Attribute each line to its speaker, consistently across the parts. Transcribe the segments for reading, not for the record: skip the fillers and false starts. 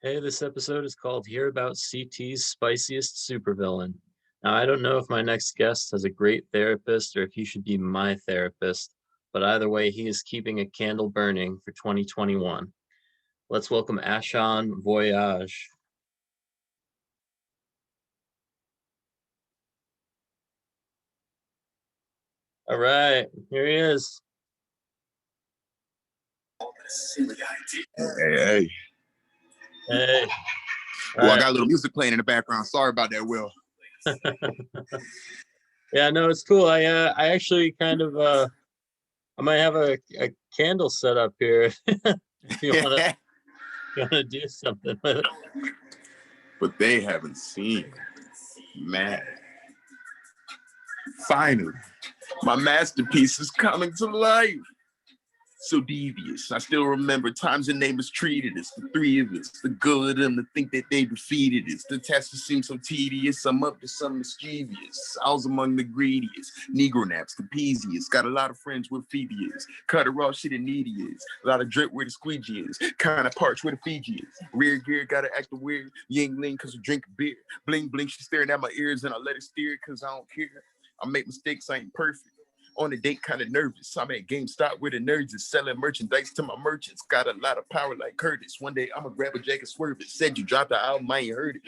Speaker 1: Hey, this episode is called Hear About CT's Spiciest Supervillain. Now, I don't know if my next guest has a great therapist or if he should be my therapist, but either way, he is keeping a candle burning for 2021. Let's welcome hon Voyage. All right, here he is.
Speaker 2: Hey.
Speaker 1: Hey.
Speaker 2: Well, I got a little music playing in the background. Sorry about that, Will.
Speaker 1: Yeah, no, it's cool. I actually kind of I might have a candle set up here if you wanna do something with it.
Speaker 2: But they haven't seen it. Man. Finally, my masterpiece is coming to life. So devious. I still remember times the neighbors treated us, the three of us, the good and to think that they defeated us. The test seemed so tedious, I'm up to some mischievous. I was among the greediest, Negro naps, the peasiest. Got a lot of friends with Phoebeas. Cut her off, shit and needy is. A lot of drip where the squeegee is. Kind of parch where the Fiji is. Rear gear, gotta act weird. Yingling, cause we drink beer. Bling, bling, she's staring at my ears and I let it steer cause I don't care. I make mistakes, I ain't perfect. On a date, kind of nervous. I'm at GameStop where the nerds is selling merchandise to my merchants. Got a lot of power like Curtis. One day I'ma grab a jacket, swerve it. Said you dropped the album, I ain't heard it.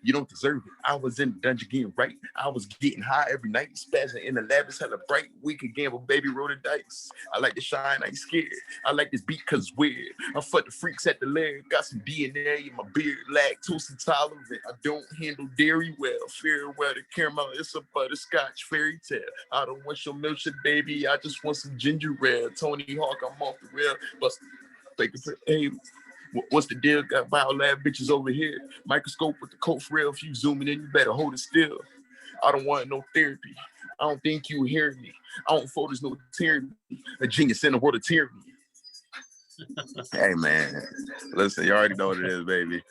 Speaker 2: You don't deserve it. I was in the dungeon getting right. I was getting high every night, spazzing in the lab. It's hella bright. We could gamble, baby, roll the dice. I like to shine, I ain't scared. I like this beat cause it's weird. I fuck the freaks at the leg. Got some DNA in my beard. Lactose intolerant. I don't handle dairy well. Farewell to caramel. It's a butterscotch fairy tale. I don't want your milkshake, baby. I just want some ginger ale. Tony Hawk, I'm off the rail. Bust hey, what's the deal? Got biolab bitches over here. Microscope with the coat rail. If you zooming in, you better hold it still. I don't want no therapy. I don't think you hear me. I don't focus no tyranny. A genius in the world of tyranny. Hey man, listen, you already know what it is, baby.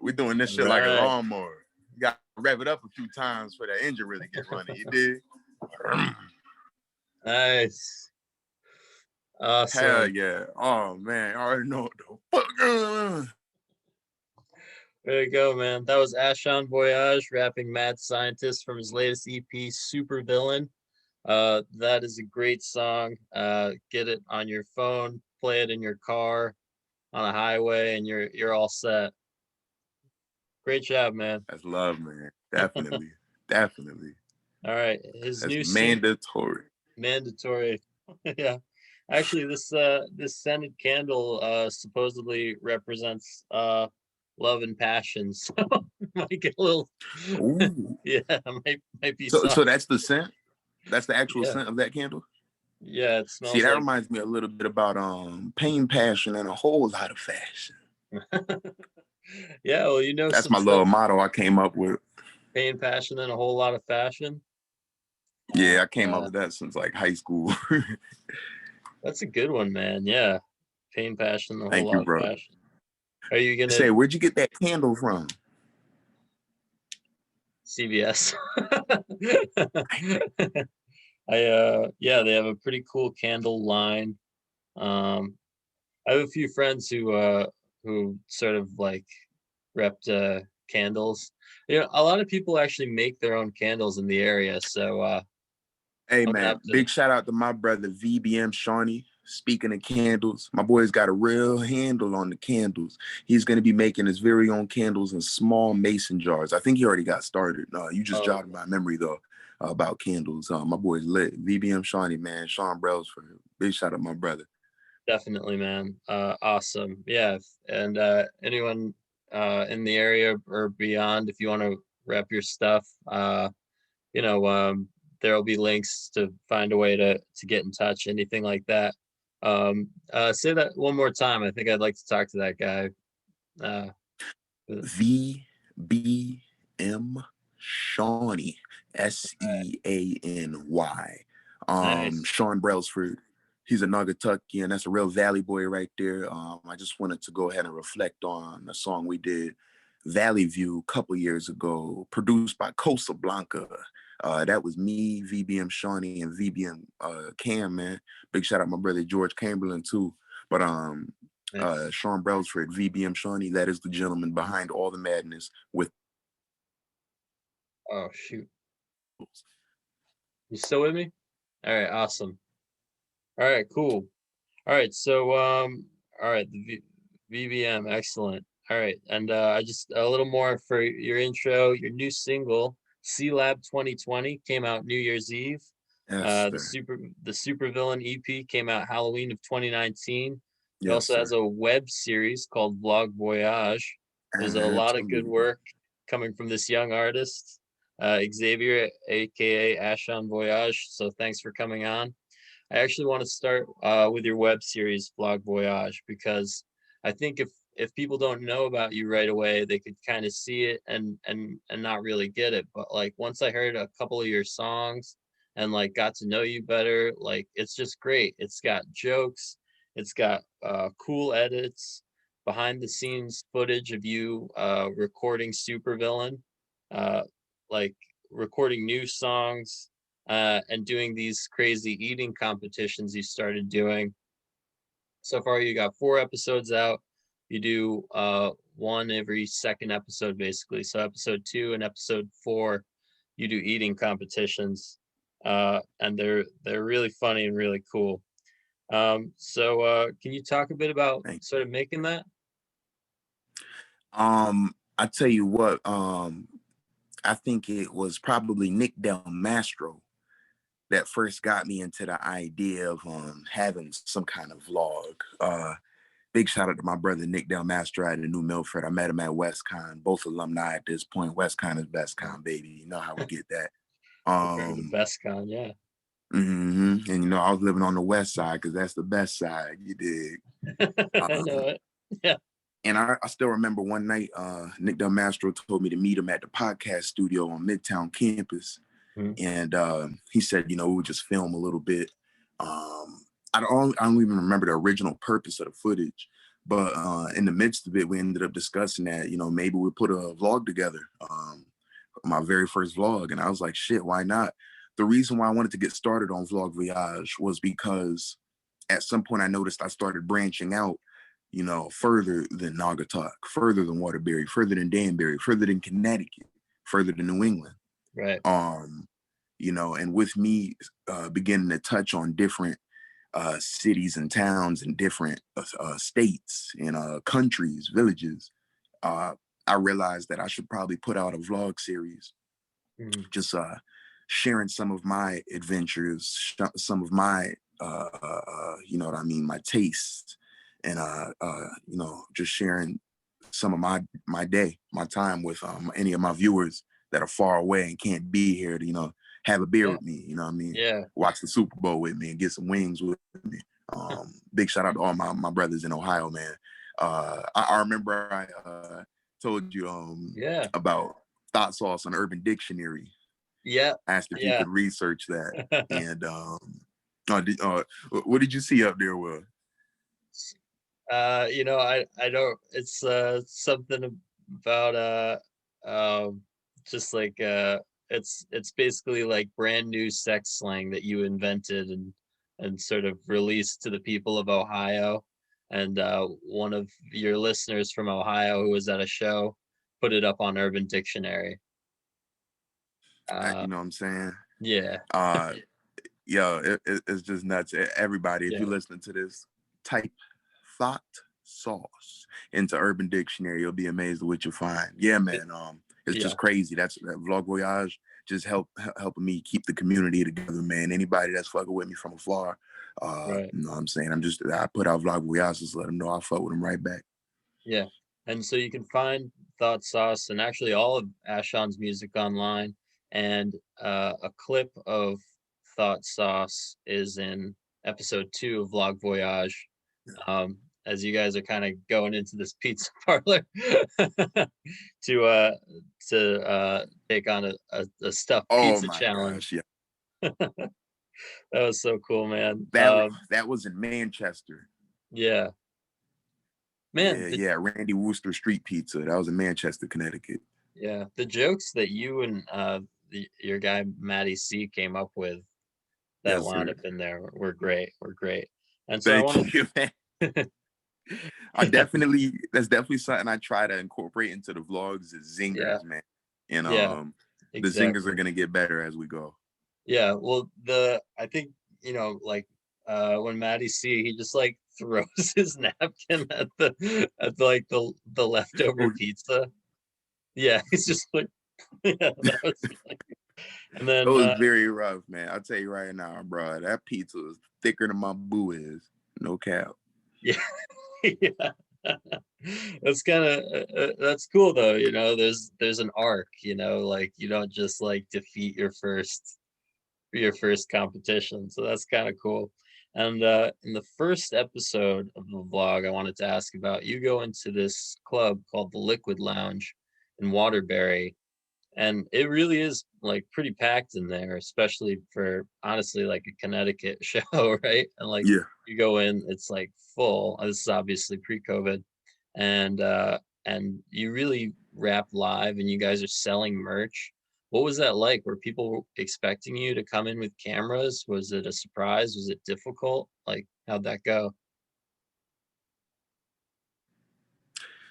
Speaker 2: We doing this shit like a lawnmower. You got to rev it up a few times for that engine really get running. You dig?
Speaker 1: Nice. Awesome.
Speaker 2: Hell yeah. Oh man, I already know what the fuck.
Speaker 1: There you go, man. That was hon Voyage rapping Mad Scientist from his latest EP, Supervillain. That is a great song. Get it on your phone, play it in your car on a highway, and you're all set. Great job, man.
Speaker 2: That's love, man. Definitely. Definitely.
Speaker 1: All right. His
Speaker 2: That's
Speaker 1: new
Speaker 2: mandatory.
Speaker 1: Mandatory. Yeah. Actually, this scented candle supposedly represents love and passion. So might get a little yeah, might be
Speaker 2: so that's the scent? That's the actual scent of that candle?
Speaker 1: Yeah, it smells.
Speaker 2: See, that reminds me a little bit about pain, passion, and a whole lot of fashion.
Speaker 1: Yeah, well, you know,
Speaker 2: that's my little motto I came up with.
Speaker 1: Pain, passion, and a whole lot of fashion.
Speaker 2: Yeah, I came up with that since like high school.
Speaker 1: That's a good one, man. Yeah, pain, passion, a whole lot
Speaker 2: bro.
Speaker 1: of fashion. Are you gonna
Speaker 2: say, where'd you get that candle from?
Speaker 1: CVS. Yeah, they have a pretty cool candle line. I have a few friends who sort of like repped candles. You know, a lot of people actually make their own candles in the area. So
Speaker 2: hey man, big shout out to my brother VBM Shawnee. Speaking of candles, my boy's got a real handle on the candles. He's going to be making his very own candles in small mason jars. I think he already got started. You just jogged my memory though about candles. My boy's lit. VBM Shawnee, man. Sean Brailsford. Big shout out my brother.
Speaker 1: Definitely, man. Awesome. Yeah, and anyone in the area or beyond, if you want to rep your stuff, you know, there'll be links to find a way to get in touch, anything like that. Say that one more time. I think I'd like to talk to that guy.
Speaker 2: VBM Shawnee, SEANY.
Speaker 1: Nice.
Speaker 2: Sean Brailsford. He's a Naugatuckian. That's a real Valley boy right there. I just wanted to go ahead and reflect on a song we did, Valley View, a couple years ago, produced by Costa Blanca. That was me, VBM Shawnee, and VBM Cam, man. Big shout out my brother George Chamberlain too. But
Speaker 1: Nice.
Speaker 2: Sean Brailsford, VBM Shawnee, that is the gentleman behind all the madness with.
Speaker 1: Oh shoot. You still with me? All right, awesome. All right, cool. All right, so all right, the VBM, excellent. All right, and I just a little more for your intro. Your new single, C Lab 2020, came out New Year's Eve.
Speaker 2: Yes,
Speaker 1: The
Speaker 2: sir.
Speaker 1: Supervillain EP came out Halloween of 2019. He
Speaker 2: Yes,
Speaker 1: also has
Speaker 2: sir.
Speaker 1: a web series called Vlog Voyage. There's a lot of good
Speaker 2: Absolutely.
Speaker 1: work coming from this young artist, Xavier, aka hon Voyage. So thanks for coming on. I actually want to start with your web series, Vlog Voyage, because I think if people don't know about you right away, they could kind of see it and not really get it. But like once I heard a couple of your songs and like got to know you better, like it's just great. It's got jokes, it's got cool edits, behind the scenes footage of you recording Supervillain, uh, like recording new songs and doing these crazy eating competitions you started doing. So far, you got 4 episodes out. You do one every second episode, basically. So episode 2 and episode 4, you do eating competitions, and they're really funny and really cool. Can you talk a bit about
Speaker 2: Thank
Speaker 1: sort of making that?
Speaker 2: I tell you what, I think it was probably Nick Del Mastro that first got me into the idea of having some kind of vlog. Big shout out to my brother Nick Del Mastro out in New Milford. I met him at WestCon, both alumni at this point. WestCon is BestCon, baby. You know how we get that.
Speaker 1: I've heard of the
Speaker 2: Um,
Speaker 1: best con, yeah.
Speaker 2: And I was living on the west side because that's the best side, you dig.
Speaker 1: I know
Speaker 2: Um,
Speaker 1: it. Yeah.
Speaker 2: and I still remember one night, Nick Del Mastro told me to meet him at the podcast studio on Midtown campus.
Speaker 1: Mhm.
Speaker 2: And he said, we would just film a little bit. I don't even remember the original purpose of the footage, but in the midst of it, we ended up discussing that, maybe we put a vlog together, my very first vlog. And I was like, shit, why not? The reason why I wanted to get started on Vlog Voyage was because at some point I noticed I started branching out, further than Naugatuck, further than Waterbury, further than Danbury, further than Connecticut, further than New England.
Speaker 1: Right.
Speaker 2: Um, and with me beginning to touch on different cities and towns and different states and countries, villages, uh, I realized that I should probably put out a vlog series,
Speaker 1: Mhm.
Speaker 2: just sharing some of my adventures, some of my, what I mean, my tastes, and just sharing some of my day, my time with any of my viewers that are far away and can't be here to, have a beer
Speaker 1: Yeah.
Speaker 2: with me, you know what I mean?
Speaker 1: Yeah.
Speaker 2: Watch the Super Bowl with me and get some wings with me. Big shout out to all my brothers in Ohio, man. I remember I told you
Speaker 1: Yeah.
Speaker 2: about thought sauce on Urban Dictionary.
Speaker 1: Yeah.
Speaker 2: Asked if you
Speaker 1: Yeah.
Speaker 2: could research that. And what did you see up there, Will?
Speaker 1: I don't it's something about just like it's basically like brand new sex slang that you invented and sort of released to the people of Ohio. And one of your listeners from Ohio who was at a show put it up on Urban Dictionary. Uh
Speaker 2: You know what I'm saying?
Speaker 1: yeah,
Speaker 2: Uh, it's just nuts. Everybody, if
Speaker 1: yeah,
Speaker 2: you're listening to this, type thought sauce into Urban Dictionary. You'll be amazed at what you'll find. Yeah,
Speaker 1: it-
Speaker 2: man. It's
Speaker 1: yeah,
Speaker 2: just crazy. That Vlog Voyage just helping me keep the community together, man. Anybody that's fucking with me from afar,
Speaker 1: right.
Speaker 2: you know what I'm saying? I put out Vlog Voyage, just let them know I fuck with them right back.
Speaker 1: Yeah. And so you can find Thought Sauce and actually all of Ashon's music online. And a clip of Thought Sauce is in episode 2 of Vlog Voyage. As you guys are kind of going into this pizza parlor to uh take on a stuffed
Speaker 2: Oh
Speaker 1: pizza
Speaker 2: my gosh,
Speaker 1: challenge.
Speaker 2: yeah.
Speaker 1: That was so cool, man.
Speaker 2: That was in Manchester.
Speaker 1: Yeah. Man,
Speaker 2: Yeah, yeah. Randy Wooster Street Pizza. That was in Manchester, Connecticut.
Speaker 1: yeah, the jokes that you and your guy Matty C came up with that
Speaker 2: Yes,
Speaker 1: wound
Speaker 2: sir.
Speaker 1: up in there were great. Were great. And so I want
Speaker 2: Thank you, man.
Speaker 1: to
Speaker 2: That's definitely something I try to incorporate into the vlogs is
Speaker 1: Yeah,
Speaker 2: zingers, man. And
Speaker 1: yeah,
Speaker 2: the zingers are
Speaker 1: exactly.
Speaker 2: gonna get better as we go.
Speaker 1: Yeah, well, I think, like, when Maddie see, he just, like, throws his napkin like, the leftover
Speaker 2: Oh,
Speaker 1: pizza. Yeah, he's just like yeah, that was like and
Speaker 2: it
Speaker 1: then,
Speaker 2: was very rough, man. I'll tell you right now, bro. That pizza is thicker than my boo is. No cap.
Speaker 1: yeah, yeah. That's kinda, that's cool, though, there's an arc, like, you don't just, like, defeat your first competition, so that's kinda cool. And, in the first episode of the vlog, I wanted to ask about, you go into this club called the Liquid Lounge in Waterbury, and it really is, like, pretty packed in there, especially for, honestly, like, a Connecticut show, right? And, like,
Speaker 2: Yeah.
Speaker 1: you go in, it's, like, full. This is obviously pre-COVID, and you really rap live, and you guys are selling merch. What was that like? Were people expecting you to come in with cameras? Was it a surprise? Was it difficult? Like, how'd that go?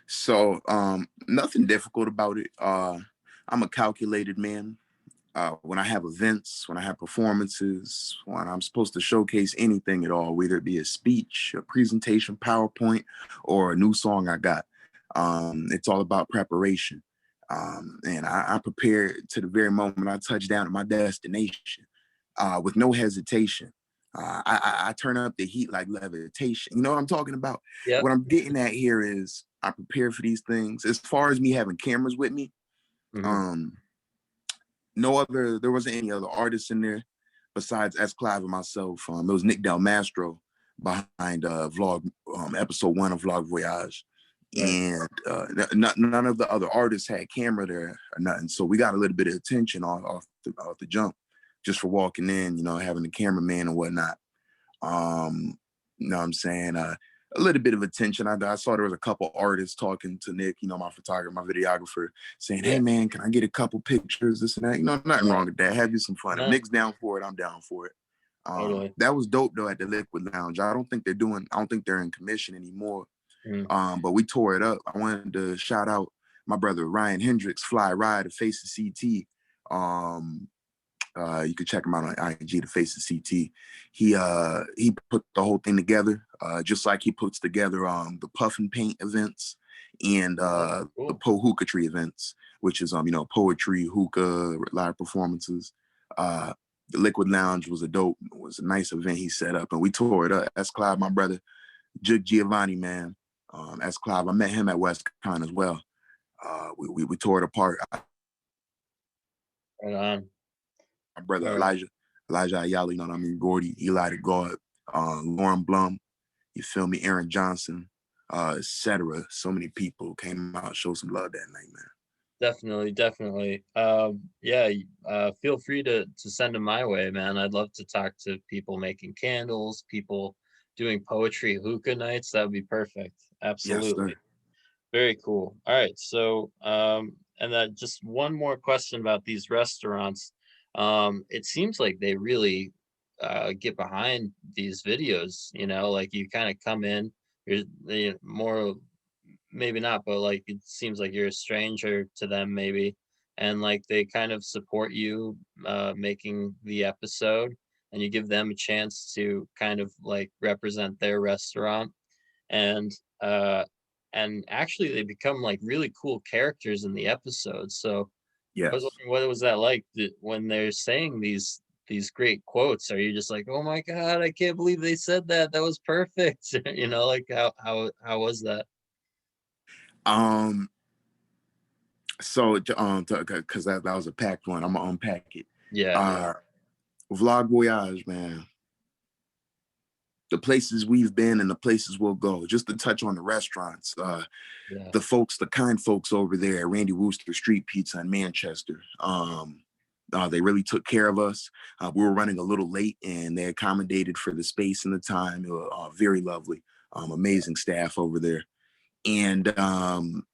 Speaker 2: So nothing difficult about it. I'm a calculated man. When I have events, when I have performances, when I'm supposed to showcase anything at all, whether it be a speech, a presentation, PowerPoint, or a new song I got, it's all about preparation. And I prepare to the very moment I touch down at my destination with no hesitation. I turn up the heat like levitation. You know what I'm talking about?
Speaker 1: Yep.
Speaker 2: What I'm getting at here is I prepare for these things. As far as me having cameras with me,
Speaker 1: Mhm.
Speaker 2: um, there wasn't any other artists in there besides S. Clive and myself. It was Nick Del Mastro behind vlog episode 1 of Vlog Voyage.
Speaker 1: Right.
Speaker 2: And none of the other artists had camera there or nothing. So we got a little bit of attention off the jump just for walking in, having the cameraman and whatnot. You know what I'm saying? A little bit of attention. I saw there was a couple artists talking to Nick, my photographer, my videographer, saying, "Hey
Speaker 1: Yeah.
Speaker 2: man, can I get a couple pictures? This and that." Nothing
Speaker 1: Yeah.
Speaker 2: wrong with that. Have you some fun. If
Speaker 1: No,
Speaker 2: Nick's down for it, I'm down for it.
Speaker 1: totally.
Speaker 2: That was dope though at the Liquid Lounge. I don't think they're in commission anymore.
Speaker 1: Mm.
Speaker 2: But we tore it up. I wanted to shout out my brother Ryan Hendricks, Fly Ride, the Face of CT. Um, you can check him out on IG, the Face of CT. He put the whole thing together, just like he puts together the Puff and Paint events and
Speaker 1: Oh,
Speaker 2: the
Speaker 1: cool.
Speaker 2: Po Hookah Tree events, which is poetry, hookah, live performances. The Liquid Lounge was a nice event he set up, and we tore it up. That's Clive, my brother, Jig Giovanni, man. That's Clive. I met him at WestCon as well. We tore it apart.
Speaker 1: Right on.
Speaker 2: My brother
Speaker 1: Alright.
Speaker 2: Elijah Ayala, you know what I mean? Gordy, Eli the God, Lauren Blum, you feel me? Aaron Johnson, etc. So many people came out, showed some love that night, man.
Speaker 1: Definitely, definitely. Yeah, feel free to send them my way, man. I'd love to talk to people making candles, people doing poetry hookah nights. That would be perfect.
Speaker 2: Yes,
Speaker 1: Absolutely.
Speaker 2: sir.
Speaker 1: Very cool. All right. So, and then just one more question about these restaurants. It seems like they really get behind these videos, like you kind of come in, you're more, maybe not, but like it seems like you're a stranger to them, maybe, and like they kind of support you making the episode, and you give them a chance to kind of like represent their restaurant, and uh and actually they become like really cool characters in the episode. So I was
Speaker 2: Yes.
Speaker 1: wondering, what was that like, when they're saying these great quotes? Are you just like, oh my god, I can't believe they said that, that was perfect? Like how was that?
Speaker 2: Um, because that was a packed one. I'm gonna unpack it.
Speaker 1: Yeah, yeah,
Speaker 2: Uh Vlog Voyage, man. The places we've been and the places we'll go. Just to touch on the restaurants.
Speaker 1: yeah,
Speaker 2: The kind folks over there at Randy Wooster Street Pizza in Manchester. They really took care of us. We were running a little late, and they accommodated for the space and the time. It was very lovely,
Speaker 1: yeah,
Speaker 2: amazing staff over there, and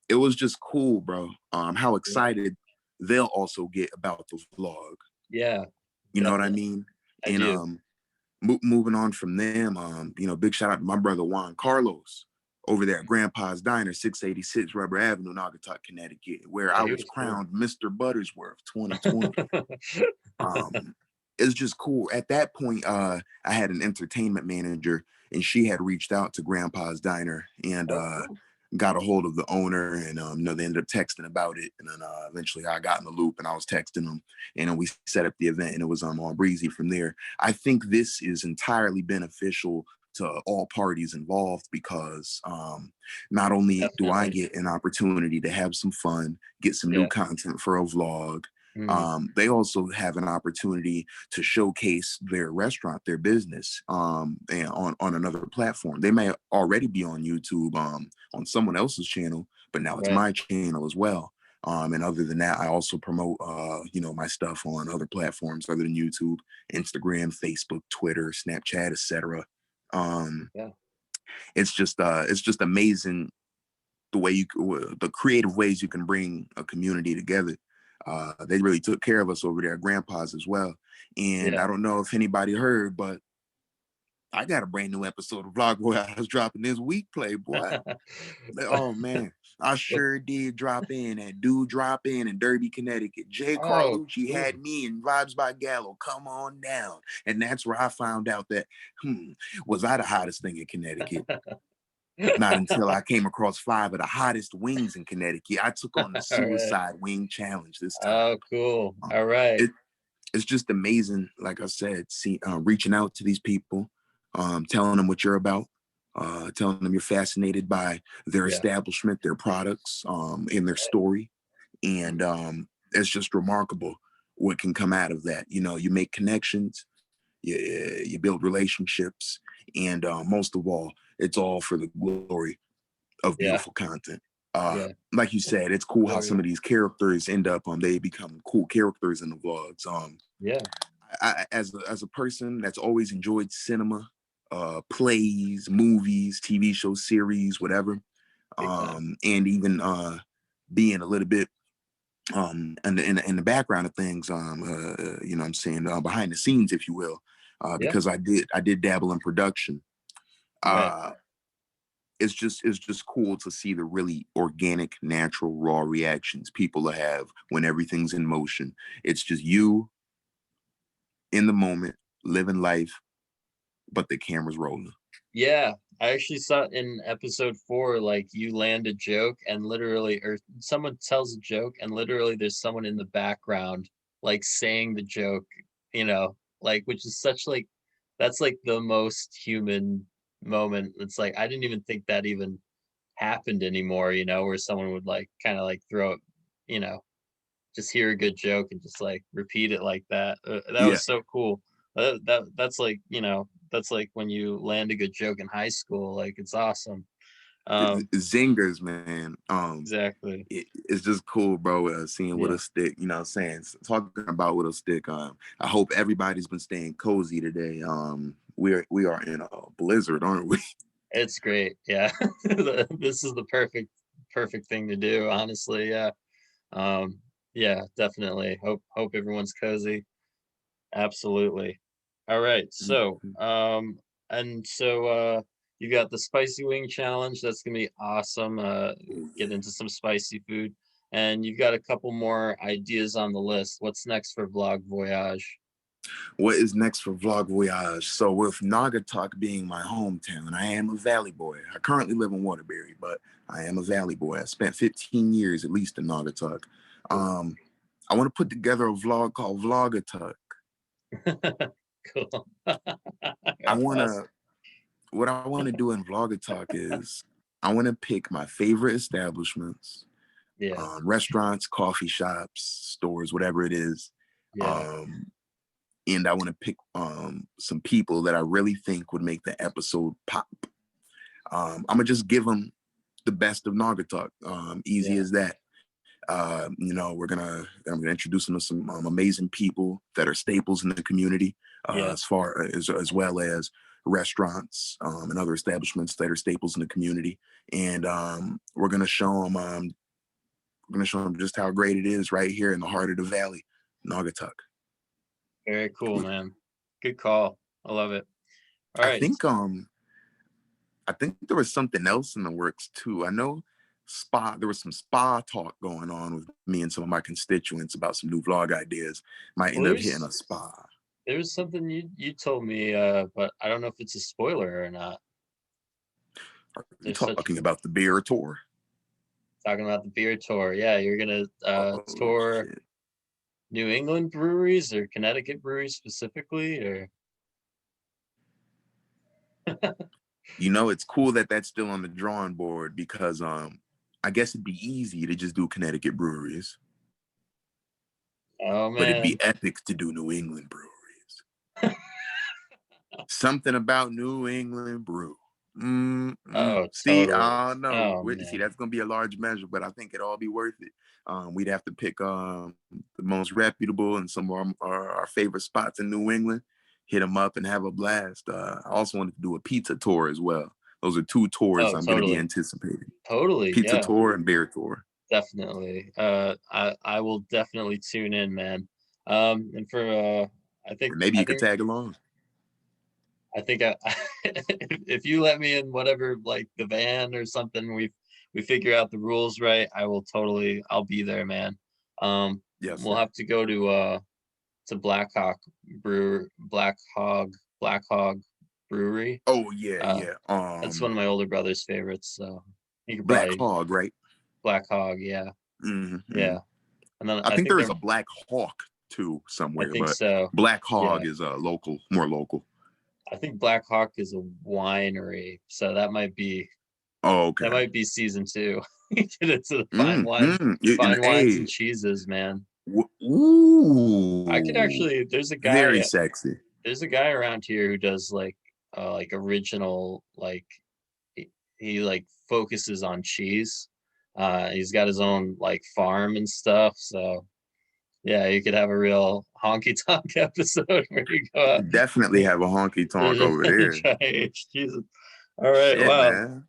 Speaker 2: it was just cool, bro. How
Speaker 1: yeah,
Speaker 2: excited they'll also get about the vlog.
Speaker 1: yeah,
Speaker 2: You know what I
Speaker 1: definitely.
Speaker 2: mean?
Speaker 1: I
Speaker 2: And
Speaker 1: do.
Speaker 2: moving on from them, big shout out to my brother Juan Carlos. over there at Grandpa's Diner, 686 Rubber Avenue, Naugatuck, Connecticut, where I was
Speaker 1: Beautiful.
Speaker 2: crowned Mr. Buttersworth 2020. It's just cool. At that point, I had an entertainment manager, and she had reached out to Grandpa's Diner and
Speaker 1: Oh, cool.
Speaker 2: got a hold of the owner, and they ended up texting about it, and then eventually I got in the loop, and I was texting them, and then we set up the event, and it was all breezy from there. I think this is entirely beneficial to all parties involved because not only do I
Speaker 1: Definitely.
Speaker 2: get an opportunity to have some fun, get some new
Speaker 1: Yeah.
Speaker 2: content for a vlog,
Speaker 1: Mm,
Speaker 2: they also have an opportunity to showcase their restaurant, their business, and on another platform. They may already be on YouTube, on someone else's channel, but now it's
Speaker 1: right.
Speaker 2: my channel as well. And other than that, I also promote, my stuff on other platforms other than YouTube, Instagram, Facebook, Twitter, Snapchat, etc. Um,
Speaker 1: Yeah.
Speaker 2: it's just amazing the way the creative ways you can bring a community together. They really took care of us over there at Grandpa's as well. And
Speaker 1: Yeah.
Speaker 2: I don't know if anybody heard, but I got a brand new episode of Vlog Boy I was dropping this week, Playboy. Oh man, I
Speaker 1: What-
Speaker 2: sure did drop in at Dude Drop In Derby, Connecticut. Jay
Speaker 1: oh,
Speaker 2: Carlucci had
Speaker 1: cool.
Speaker 2: me in Vibes by Gallo. Come on down. And that's where I found out that, was I the hottest thing in Connecticut? Not until I came across 5 of the hottest wings in Connecticut. I took on the
Speaker 1: All right.
Speaker 2: suicide wing challenge this time.
Speaker 1: Oh, cool.
Speaker 2: Um,
Speaker 1: All right.
Speaker 2: it, it's just amazing, like I said, reaching out to these people, telling them what you're about, telling them you're fascinated by their
Speaker 1: Yeah.
Speaker 2: establishment, their products, and their story. And it's just remarkable what can come out of that. You make connections, you build relationships, and most of all, it's all for the glory of
Speaker 1: Yeah.
Speaker 2: beautiful content.
Speaker 1: Yeah.
Speaker 2: Like you said, it's cool how some
Speaker 1: Glory.
Speaker 2: of these characters end up they become cool characters in the vlogs.
Speaker 1: Yeah.
Speaker 2: As a person that's always enjoyed cinema, plays, movies, TV shows, series, whatever,
Speaker 1: Big time.
Speaker 2: and even being a little bit in the background of things, what I'm saying, behind the scenes, if you will,
Speaker 1: Yeah.
Speaker 2: because I did dabble in production.
Speaker 1: Right.
Speaker 2: Uh, it's just cool to see the really organic, natural, raw reactions people have when everything's in motion. It's just you in the moment, living life, but the camera's rolling.
Speaker 1: Yeah. I actually saw in episode 4, like you land a joke and literally, or someone tells a joke and literally there's someone in the background, like saying the joke, like, which is such like, that's like the most human moment. It's like, I didn't even think that even happened anymore, where someone would like kind of like throw it, you know, just hear a good joke and just like repeat it like that. That
Speaker 2: Yeah,
Speaker 1: was so cool. That's like, that's like when you land a good joke in high school. Like it's awesome. Um,
Speaker 2: zingers, man.
Speaker 1: exactly.
Speaker 2: It's just cool, bro. Seeing
Speaker 1: Yeah.
Speaker 2: Widow Stick, you know what I'm saying? Talking about Widow Stick, I hope everybody's been staying cozy today. We are in a blizzard, aren't we?
Speaker 1: It's great. Yeah. This is the perfect thing to do, honestly. Yeah. Um, yeah, definitely. Hope everyone's cozy. Absolutely. All right. So, you got the spicy wing challenge. That's gonna be awesome.
Speaker 2: Oh,
Speaker 1: Get
Speaker 2: yeah.
Speaker 1: into some spicy food. And you've got a couple more ideas on the list. What's next for Vlog Voyage?
Speaker 2: What is next for Vlog Voyage? So with Naugatuck being my hometown, I am a Valley boy. I currently live in Waterbury, but I am a Valley boy. I spent 15 years at least in Naugatuck.
Speaker 1: Cool.
Speaker 2: I want to put together a vlog called Vlogatuck.
Speaker 1: Cool.
Speaker 2: I
Speaker 1: That's
Speaker 2: want
Speaker 1: awesome.
Speaker 2: to What I want to do in Vlogatuck is I want to pick my favorite establishments,
Speaker 1: Yeah.
Speaker 2: restaurants, coffee shops, stores, whatever it is.
Speaker 1: Yeah.
Speaker 2: Um, and I want to pick some people that I really think would make the episode pop. I'm gonna just give them the best of Naugatuck. Easy
Speaker 1: Yeah.
Speaker 2: as that. I'm gonna introduce them to some amazing people that are staples in the community,
Speaker 1: Yeah.
Speaker 2: as well as restaurants and other establishments that are staples in the community. And we're gonna show them just how great it is right here in the heart of the valley, Naugatuck.
Speaker 1: Very cool, man. Good call. I love it. All
Speaker 2: I
Speaker 1: right.
Speaker 2: think I think there was something else in the works too. I know spa. There was some spa talk going on with me and some of my constituents about some new vlog ideas. Might
Speaker 1: Well,
Speaker 2: end up hitting a spa.
Speaker 1: there's something you told me, but I don't know if it's a spoiler or not.
Speaker 2: Are you
Speaker 1: There's such
Speaker 2: talking about the beer tour?
Speaker 1: talking about the beer tour. Yeah, you're gonna
Speaker 2: Oh
Speaker 1: tour
Speaker 2: shit!
Speaker 1: New England breweries or Connecticut breweries specifically, or
Speaker 2: You know, it's cool that that's still on the drawing board because I guess it'd be easy to just do Connecticut breweries,
Speaker 1: oh
Speaker 2: but it'd be
Speaker 1: man,
Speaker 2: epic to do New England breweries. Something about New England brew.
Speaker 1: oh
Speaker 2: See,
Speaker 1: totally.
Speaker 2: I don't know.
Speaker 1: Oh
Speaker 2: See,
Speaker 1: man,
Speaker 2: that's gonna be a large measure, but I think it'll all be worth it. We'd have to pick the most reputable and some of our favorite spots in New England, hit them up and have a blast. I also wanted to do a pizza tour as well. Those are two tours
Speaker 1: oh
Speaker 2: I'm going to be
Speaker 1: totally,
Speaker 2: anticipating:
Speaker 1: totally,
Speaker 2: pizza
Speaker 1: yeah,
Speaker 2: tour and beer tour.
Speaker 1: definitely. I will definitely tune in, man. And for I think
Speaker 2: And maybe
Speaker 1: I
Speaker 2: you could
Speaker 1: think
Speaker 2: tag along.
Speaker 1: I think I, if you let me in whatever like the van or something, we figure out the rules right, I will totally I'll be there, man.
Speaker 2: Yes,
Speaker 1: We'll
Speaker 2: sir.
Speaker 1: have to go to Black Hog Brewery.
Speaker 2: Oh yeah,
Speaker 1: Uh,
Speaker 2: yeah.
Speaker 1: that's one of my older brother's favorites, so you could
Speaker 2: Black
Speaker 1: probably
Speaker 2: Hog, right?
Speaker 1: Black Hog, yeah,
Speaker 2: Mm-hmm.
Speaker 1: yeah. And then
Speaker 2: I think there's a Black Hawk too
Speaker 1: I
Speaker 2: somewhere,
Speaker 1: think
Speaker 2: but
Speaker 1: so,
Speaker 2: Black
Speaker 1: yeah.
Speaker 2: Hog is local, more local.
Speaker 1: I think Black Hawk is a winery, so
Speaker 2: Oh,
Speaker 1: that
Speaker 2: okay.
Speaker 1: might be season two. Get into the
Speaker 2: And
Speaker 1: fine wines and
Speaker 2: hey,
Speaker 1: cheeses, man. I could
Speaker 2: ooh,
Speaker 1: actually.
Speaker 2: very sexy.
Speaker 1: There's a guy around here who does like original he like focuses on cheese. He's got his own like farm and stuff. So yeah, you could have a real honky tonk episode where you go out
Speaker 2: Definitely have a honky tonk over
Speaker 1: and
Speaker 2: there.
Speaker 1: try aged cheese. All right,
Speaker 2: Shit,
Speaker 1: wow.
Speaker 2: man.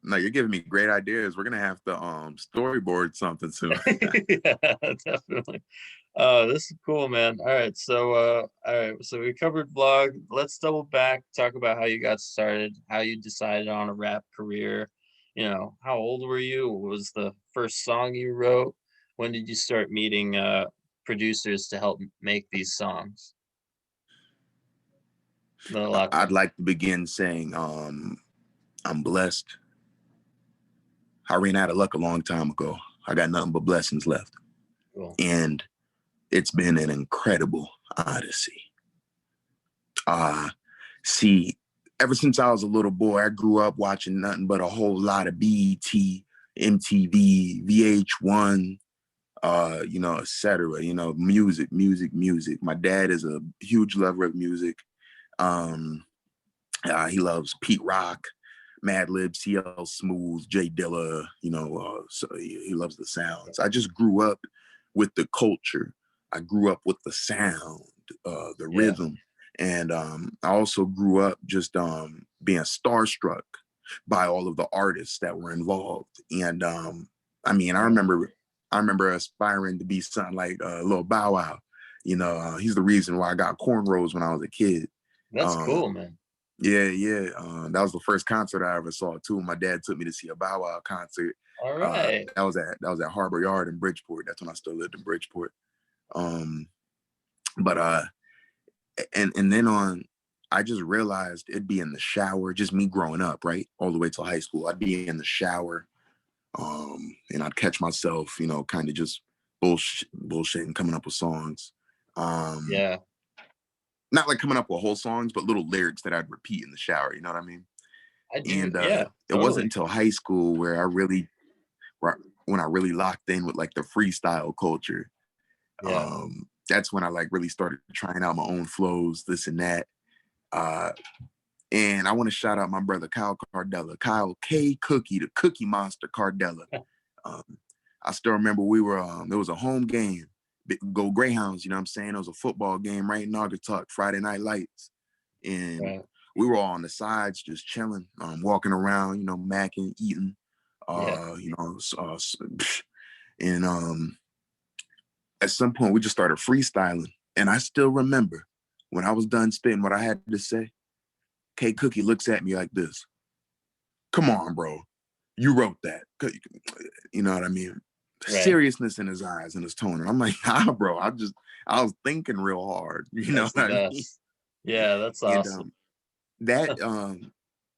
Speaker 2: No, you're giving me great ideas. We're gonna have to storyboard something soon.
Speaker 1: Yeah, definitely. This is cool, man. All right, so we covered vlog. Let's double back, talk about how you got started, how you decided on a rap career. How old were you? What was the first song you wrote? When did you start meeting producers to help make these songs? A lot
Speaker 2: I'd
Speaker 1: there.
Speaker 2: like to begin saying I'm blessed. I ran out of luck a long time ago. I got nothing but blessings left.
Speaker 1: Cool.
Speaker 2: And it's been an incredible odyssey. Uh, see, ever since I was a little boy, I grew up watching nothing but a whole lot of BET, MTV, VH1, etc. Music. My dad is a huge lover of music. Um, he loves Pete Rock, Madlib, CL Smooth, Jay Dilla. So he loves the sounds. I just grew up with the culture. I grew up with the sound, the
Speaker 1: Yeah.
Speaker 2: rhythm, and I also grew up just being starstruck by all of the artists that were involved. And I mean, I remember aspiring to be something like Lil Bow Wow. He's the reason why I got cornrows when I was a kid.
Speaker 1: That's
Speaker 2: Um,
Speaker 1: cool, man.
Speaker 2: yeah, yeah. That was the first concert I ever saw too. My dad took me to see a Bow Wow concert.
Speaker 1: All right.
Speaker 2: That was at Harbor Yard in Bridgeport. That's when I still lived in Bridgeport. Um, but and then I just realized it'd be in the shower, just me growing up, right? All the way till high school. I'd be in the shower, and I'd catch myself, kind of just bullshit and coming up with songs. Um,
Speaker 1: Yeah.
Speaker 2: not like coming up with whole songs, but little lyrics that I'd repeat in the shower. You know what I mean?
Speaker 1: I do.
Speaker 2: And
Speaker 1: Yeah,
Speaker 2: it wasn't
Speaker 1: totally.
Speaker 2: until high school when I really locked in with like the freestyle culture.
Speaker 1: Yeah.
Speaker 2: That's when I like really started trying out my own flows, this and that. Uh, and I want to shout out my brother Kyle Cardella, Kyle K Cookie, the Cookie Monster Cardella. Um, I still remember there was a home game, go Greyhounds. You know what I'm saying? It was a football game right in Naugatuck, Friday Night Lights, and
Speaker 1: Right.
Speaker 2: we were all on the sides just chilling, walking around, macking, eating,
Speaker 1: Yeah.
Speaker 2: uh, you know, and at some point we just started freestyling. And I still remember when I was done spitting what I had to say, K Cookie looks at me like this. come on, bro. You wrote that. You know what I mean?
Speaker 1: Right.
Speaker 2: Seriousness in his eyes and his tone. I'm like, ah, bro, I was thinking real hard. You know
Speaker 1: That's the
Speaker 2: what I mean?
Speaker 1: best. Yeah, that's
Speaker 2: And
Speaker 1: awesome.
Speaker 2: that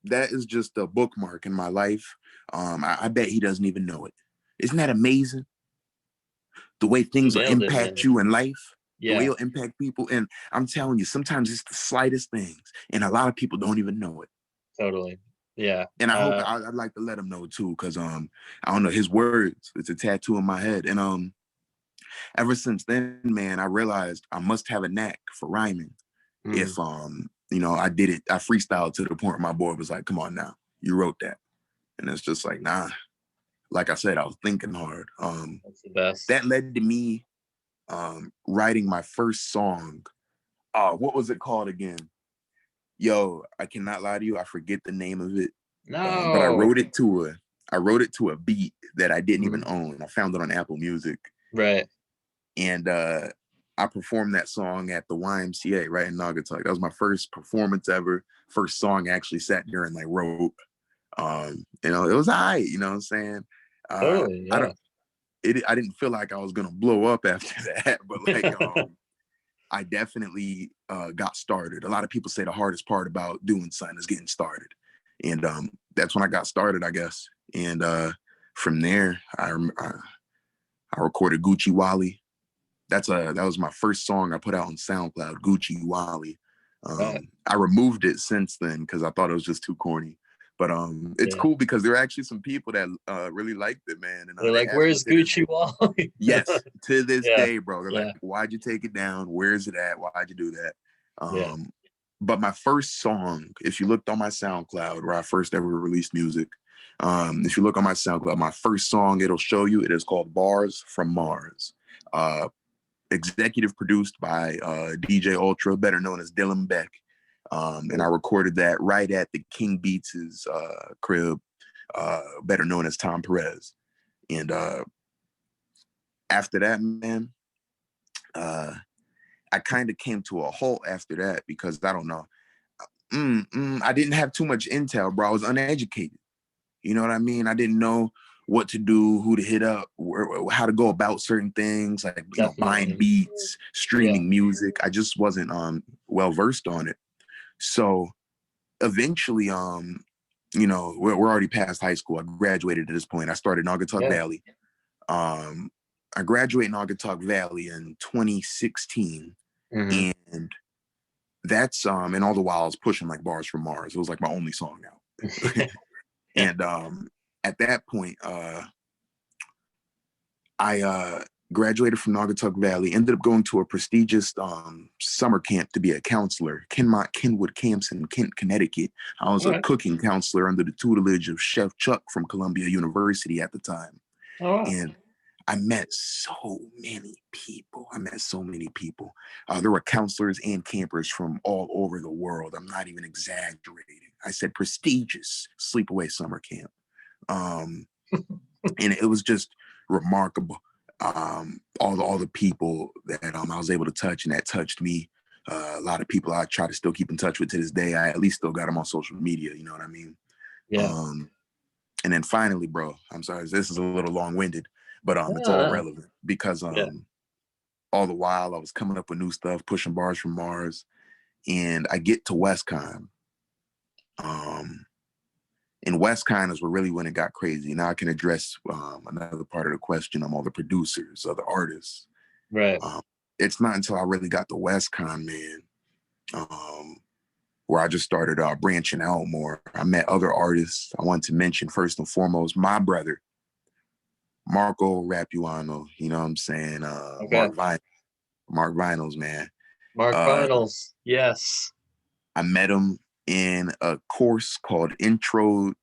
Speaker 2: that is just a bookmark in my life. I bet he doesn't even know it. Isn't that amazing? The way
Speaker 1: You
Speaker 2: things will
Speaker 1: nailed it,
Speaker 2: impact
Speaker 1: man.
Speaker 2: you in life, the way
Speaker 1: Yeah,
Speaker 2: it'll impact people. And I'm telling you, sometimes it's the slightest things, and a lot of people don't even know it.
Speaker 1: totally. Yeah.
Speaker 2: And I hope I'd like to let him know too, because I don't know, his words. It's a tattoo in my head, and ever since then, man, I realized I must have a knack for rhyming.
Speaker 1: Mm,
Speaker 2: If you know, I did it, I freestyled to the point where my boy was like, "Come on now, you wrote that," and it's just like, nah. Like I said, I was thinking hard.
Speaker 1: that's the best.
Speaker 2: That led to me writing my first song. What was it called again? Yo, I cannot lie to you, I forget the name of it. But
Speaker 1: No.
Speaker 2: I wrote it to a beat that I didn't even
Speaker 1: Mhm.
Speaker 2: own. I found it on Apple Music,
Speaker 1: Right.
Speaker 2: and I performed that song at the YMCA right in Naugatuck. That was my first performance ever. First song I actually sat there and like wrote. You know, it was alright. You know what I'm saying?
Speaker 1: Totally.
Speaker 2: I
Speaker 1: Yeah.
Speaker 2: don't. I didn't feel like I was gonna blow up after that, but like I definitely got started. A lot of people say the hardest part about doing something is getting started, and that's when I got started, I guess. And from there, I recorded Gucci Wally. That was my first song I put out on SoundCloud, Gucci Wally.
Speaker 1: Right.
Speaker 2: I removed it since then because I thought it was just too corny. But it's
Speaker 1: Yeah.
Speaker 2: cool because there are actually some people that really liked it, man, and
Speaker 1: They're
Speaker 2: they
Speaker 1: like,
Speaker 2: asked me
Speaker 1: "Where's
Speaker 2: to this
Speaker 1: Gucci Wally?"
Speaker 2: yes, to this
Speaker 1: Yeah.
Speaker 2: day, bro. They're like,
Speaker 1: Yeah.
Speaker 2: why'd you take it down? Where's it at? Why'd you do that?
Speaker 1: Yeah.
Speaker 2: But my first song, if you looked on my SoundCloud, where I first ever released music, if you look on my SoundCloud, my first song, it'll show you, it is called Bars from Mars. Uh, Executive produced by DJ Ultra, better known as Dylan Beck. And I recorded that right at the King Beats' crib, better known as Tom Perez. And after that, man, uh, I kind of came to a halt after that because I don't know. I didn't have too much intel, bro. I was uneducated. You know what I mean? I didn't know what to do, who to hit up, how to go about certain things, like you know, buying
Speaker 1: Definitely.
Speaker 2: beats,
Speaker 1: Yeah.
Speaker 2: streaming music. I just wasn't well versed on it. So eventually, you know, we're already past high school. I graduated at this point. I started Naugatuck
Speaker 1: Yeah.
Speaker 2: Valley. Um, I graduated Naugatuck Valley in 2016,
Speaker 1: Hmm.
Speaker 2: and that's and all the while I was pushing like Bars from Mars. It was like my only song out. And at that point, I graduated from Naugatuck Valley, ended up going to a prestigious summer camp to be a counselor, Kenwood Camps in Kent, Connecticut. I was
Speaker 1: All
Speaker 2: a
Speaker 1: right.
Speaker 2: cooking counselor under the tutelage of Chef Chuck from Columbia University at the time.
Speaker 1: Oh wow.
Speaker 2: And I met so many people. I met so many people. There were counselors and campers from all over the world. I'm not even exaggerating. I said prestigious sleepaway summer camp. Um, and it was just remarkable. All the people that I was able to touch and that touched me. A lot of people I try to still keep in touch with to this day. I at least still got them on social media. You know what I mean?
Speaker 1: Yeah.
Speaker 2: Um, and then finally, bro, I'm sorry, this is a little long winded, but it's all
Speaker 1: Ah,
Speaker 2: relevant because
Speaker 1: yeah.
Speaker 2: all the while I was coming up with new stuff, pushing Bars from Mars, and I get to WestCon. Um, and WestCon is where really when it got crazy. Now I can address another part of the question. I'm all the producers, other artists.
Speaker 1: Right.
Speaker 2: Um, it's not until I really got to WestCon, man, um, where I just started branching out more. I met other artists. I want to mention first and foremost my brother, Marco Rapuano. You know what I'm saying?
Speaker 1: Okay.
Speaker 2: Mark Vinyls, man.
Speaker 1: Mark
Speaker 2: Uh,
Speaker 1: Finals. Yes.
Speaker 2: I met him in a course called Intro